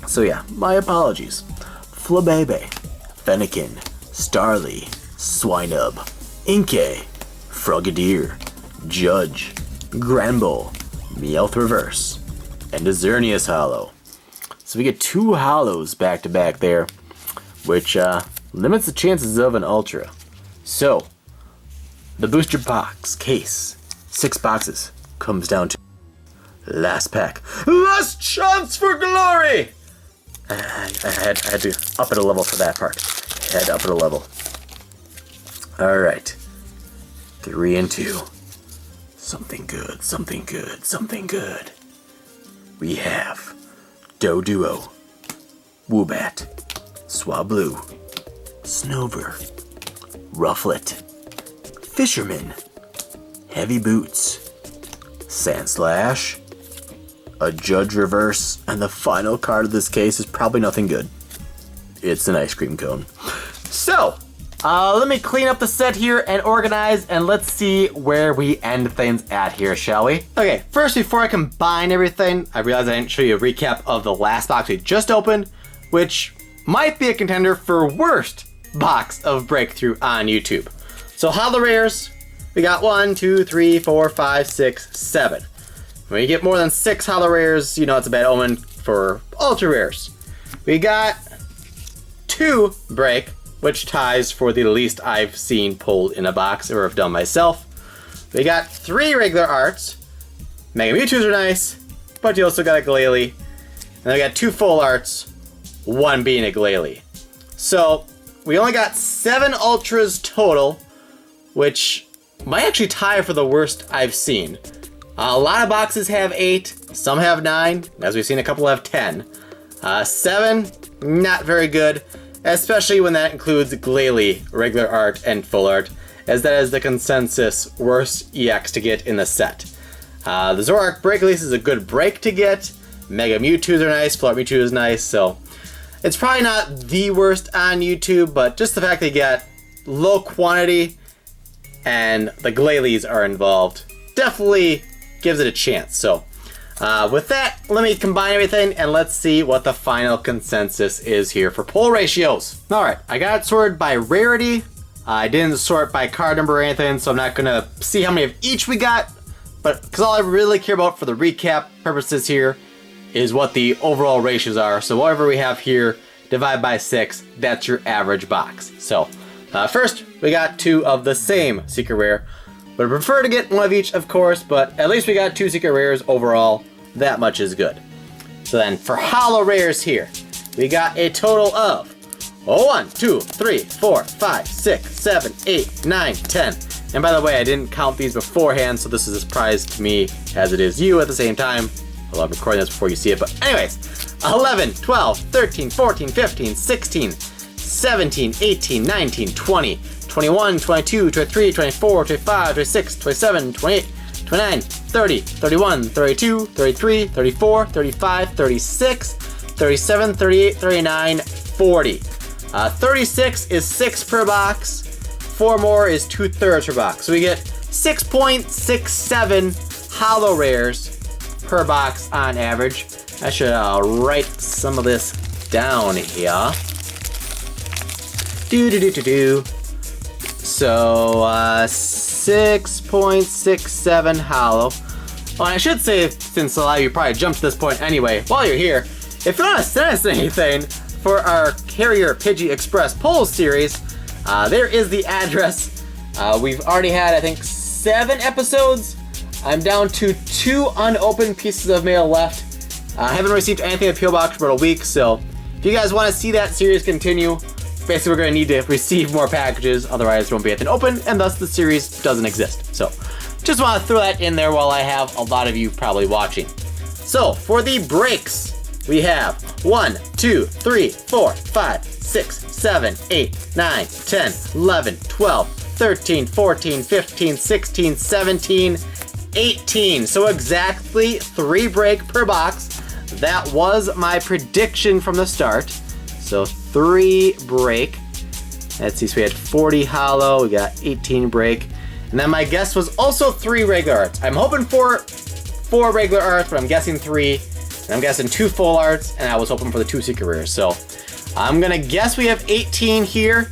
So yeah, my apologies. Flabebe, Fennekin, Starly, Swinub, Inkay, Frogadier, Judge, Granbull, Meowth Reverse, and a Xerneas holo. So we get 2 holos back to back there, which limits the chances of an Ultra. So, the booster box case, 6 boxes, comes down to last pack. Last chance for glory! I had to up it a level for that part. I had to up it a level. Alright. 3 and 2. Something good, something good, something good. We have Doduo, Woobat, Swablu, Snover, Rufflet, Fisherman, Heavy Boots, Sandslash, a Judge Reverse, and the final card of this case is probably nothing good. It's an ice cream cone. So, let me clean up the set here and organize, and let's see where we end things at here, shall we? Okay, first, before I combine everything, I realized I didn't show you a recap of the last box we just opened, which might be a contender for worst box of Breakthrough on YouTube. So, holo rares, we got 1, 2, 3, 4, 5, 6, 7. When you get more than 6 holo rares, you know it's a bad omen for ultra rares. We got 2 break, which ties for the least I've seen pulled in a box or have done myself. We got 3 regular arts. Mega Mewtwo's are nice, but you also got a Glalie. And we got 2 full arts, 1 being a Glalie. So we only got 7 ultras total, which might actually tie for the worst I've seen. A lot of boxes have 8, some have 9, as we've seen a couple have 10. 7, not very good, especially when that includes Glalie, regular art, and full art, as that is the consensus worst EX to get in the set. The Zoroark break release is a good break to get. Mega Mewtwo's are nice, Float Mewtwo is nice, so it's probably not the worst on YouTube, but just the fact they get low quantity and the Glalies are involved definitely gives it a chance. So with that, let me combine everything and let's see what the final consensus is here for pull ratios. Alright, I got it sorted by rarity. I didn't sort by card number or anything, so I'm not gonna see how many of each we got, but because all I really care about for the recap purposes here is what the overall ratios are. So whatever we have here, divide by 6, that's your average box. So first, we got 2 of the same secret rare. Would prefer to get 1 of each, of course, but at least we got 2 secret rares overall. That much is good. So then, for holo rares here, we got a total of 1, 2, 3, 4, 5, 6, 7, 8, 9, 10. And by the way, I didn't count these beforehand, so this is a surprise to me as it is you at the same time. Well, I'm recording this before you see it, but anyways, 11, 12, 13, 14, 15, 16, 17, 18, 19, 20, 21, 22, 23, 24, 25, 26, 27, 28, 29, 30, 31, 32, 33, 34, 35, 36, 37, 38, 39, 40. 36 is 6 per box. 4 more is 2/3 per box. So we get 6.67 holo rares per box on average. I should write some of this down here. So 6.67 holo. Oh, and I should say, since a lot of you probably jumped to this point anyway, while you're here, if you want to send us anything for our Carrier Pidgey Express polls series, there is the address. We've already had, I think, 7 episodes. I'm down to 2 unopened pieces of mail left. I haven't received anything in the PO box for about a week, so if you guys want to see that series continue, basically we're going to need to receive more packages, otherwise there won't be anything open, and thus the series doesn't exist. So, just want to throw that in there while I have a lot of you probably watching. So, for the breaks, we have 1, 2, 3, 4, 5, 6, 7, 8, 9, 10, 11, 12, 13, 14, 15, 16, 17, 18. So exactly 3 break per box. That was my prediction from the start. So 3 break. Let's see, so we had 40 holo, we got 18 break. And then my guess was also 3 regular arts. I'm hoping for 4 regular arts, but I'm guessing 3. And I'm guessing 2 full arts, and I was hoping for the 2 secret rares. So I'm gonna guess we have 18 here.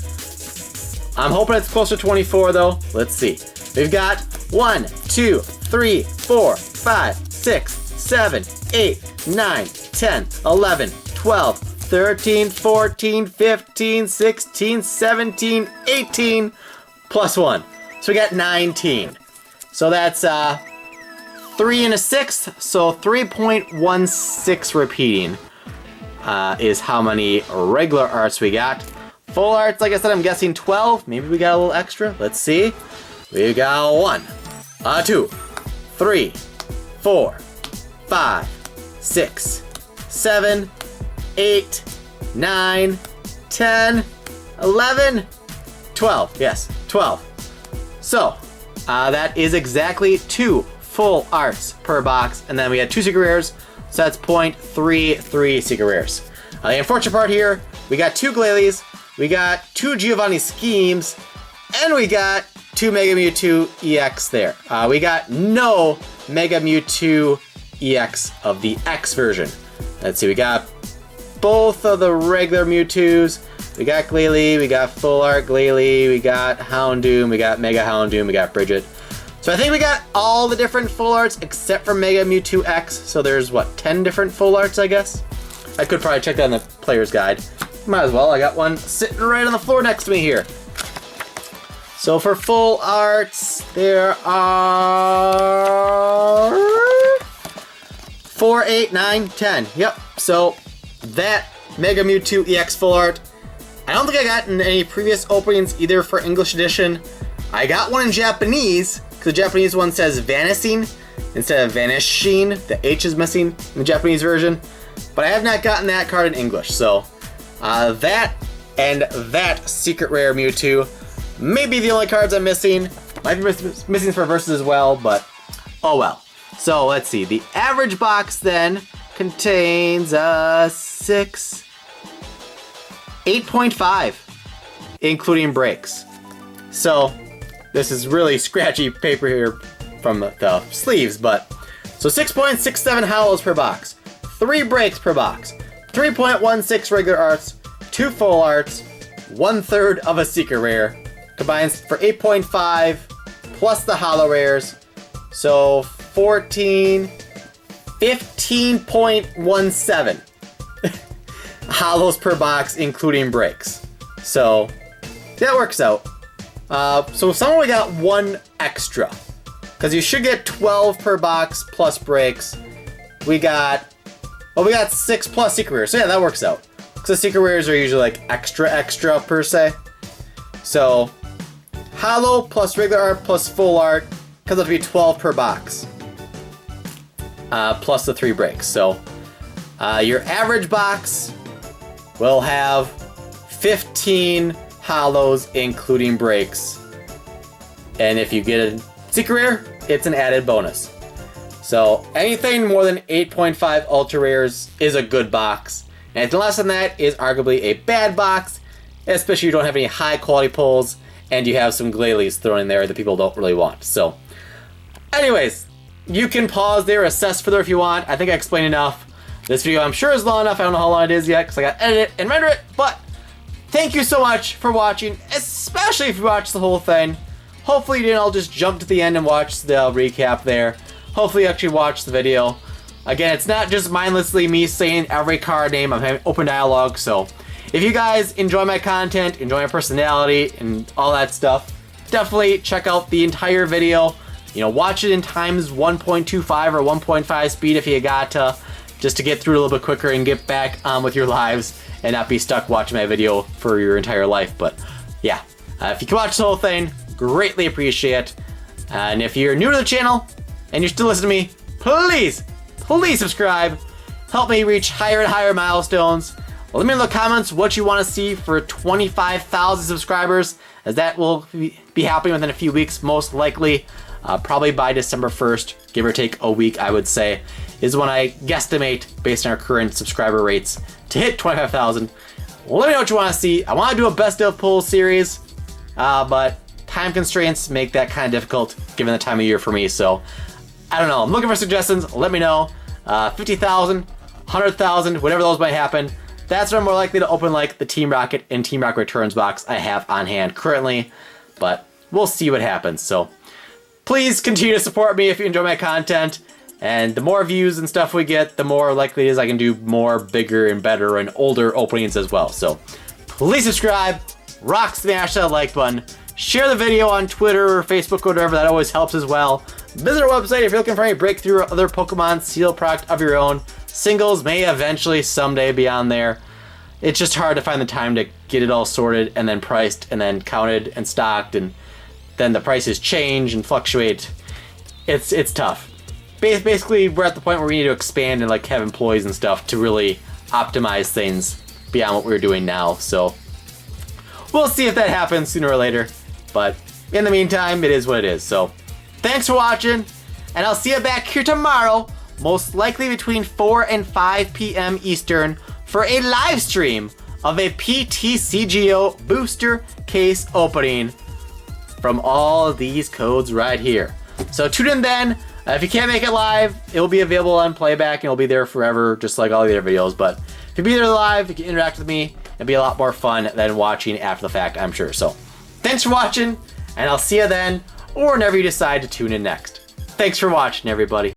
I'm hoping it's closer to 24 though. Let's see. We've got 1, 2, 3, 4, 5, 6, 7, 8, 9, 10, 11, 12, 13, 14, 15, 16, 17, 18, plus 1. So we got 19. So that's 3 and a 6th, so 3.16 repeating is how many regular arts we got. Full arts, like I said, I'm guessing 12. Maybe we got a little extra. Let's see. We got 1, 2, 3, 4, 5, 6, 7, 8, 9, 10, 11, 12. Yes, 12. So, that is exactly 2 full arts per box, and then we had 2 secret rares, so that's 0.33 secret rares. The unfortunate part here, we got 2 Glalie, we got 2 Giovanni Schemes, and we got 2 Mega Mewtwo EX there. We got no Mega Mewtwo EX of the X version. Let's see, we got both of the regular Mewtwo's. We got Glalie, we got Full Art Glalie, we got Houndoom, we got Mega Houndoom, we got Bridget. So I think we got all the different full arts except for Mega Mewtwo X. So there's, what, 10 different full arts, I guess? I could probably check that in the player's guide. Might as well, I got one sitting right on the floor next to me here. So for full arts, there are 4, 8, 9, 10. Yep, so that Mega Mewtwo EX full art, I don't think I got in any previous openings either for English edition. I got one in Japanese, because the Japanese one says vanishing instead of vanishing. The H is missing in the Japanese version. But I have not gotten that card in English, so that and that secret rare Mewtwo may be the only cards I'm missing. Might be missing for versus as well, but oh well. So let's see, the average box then contains 8.5, including breaks. So this is really scratchy paper here from the sleeves, but so 6.67 holos per box, 3 breaks per box, 3.16 regular arts, 2 full arts, 1/3 of a secret rare, combines for 8.5 plus the holo rares, so 15.17 holos per box, including breaks. So that works out. So someone we got 1 extra, because you should get 12 per box plus breaks. We got 6 plus secret rares. So yeah, that works out. Because the secret rares are usually like extra per se. So holo plus regular art plus full art comes out to be 12 per box. Plus the 3 breaks. So your average box will have 15 holos, including breaks. And if you get a secret rare, it's an added bonus. So anything more than 8.5 ultra rares is a good box. Anything less than that is arguably a bad box, especially if you don't have any high quality pulls and you have some Glalies thrown in there that people don't really want. So anyways, you can pause there, assess further if you want. I think I explained enough. This video I'm sure is long enough. I don't know how long it is yet because I got to edit it and render it, but thank you so much for watching, especially if you watched the whole thing. Hopefully you didn't all just jump to the end and watch the recap there. Hopefully you actually watched the video. Again, it's not just mindlessly me saying every card name. I'm having open dialogue, so if you guys enjoy my content, enjoy my personality, and all that stuff, definitely check out the entire video. You know, watch it in times 1.25 or 1.5 speed if you got to, just to get through a little bit quicker and get back on with your lives and not be stuck watching my video for your entire life. But yeah, if you can watch the whole thing, greatly appreciate it. And if you're new to the channel and you're still listening to me, please subscribe. Help me reach higher and higher milestones. Let me know in the comments what you want to see for 25,000 subscribers, as that will be happening within a few weeks, most likely. Probably by December 1st, give or take a week, I would say, is when I guesstimate, based on our current subscriber rates, to hit 25,000. Let me know what you want to see. I want to do a best of pull series, but time constraints make that kind of difficult given the time of year for me. So I don't know. I'm looking for suggestions. Let me know. 50,000, 100,000, whatever those might happen. That's when I'm more likely to open like the Team Rocket and Team Rocket Returns box I have on hand currently, but we'll see what happens. So please continue to support me if you enjoy my content, and the more views and stuff we get, the more likely it is I can do more bigger and better and older openings as well. So please subscribe, smash that like button, share the video on Twitter or Facebook or whatever, that always helps as well. Visit our website if you're looking for any breakthrough or other Pokemon sealed product of your own. Singles may eventually someday be on there. It's just hard to find the time to get it all sorted and then priced and then counted and stocked, and then the prices change and fluctuate. It's tough. Basically, we're at the point where we need to expand and like have employees and stuff to really optimize things beyond what we're doing now. So we'll see if that happens sooner or later. But in the meantime, it is what it is. So thanks for watching, and I'll see you back here tomorrow, most likely between 4 and 5 p.m. Eastern, for a live stream of a PTCGO booster case opening from all of these codes right here. So tune in then. If you can't make it live, it will be available on playback and it'll be there forever, just like all the other videos. But if you be there live, you can interact with me. It'll be a lot more fun than watching after the fact, I'm sure. So thanks for watching, and I'll see you then, or whenever you decide to tune in next. Thanks for watching, everybody.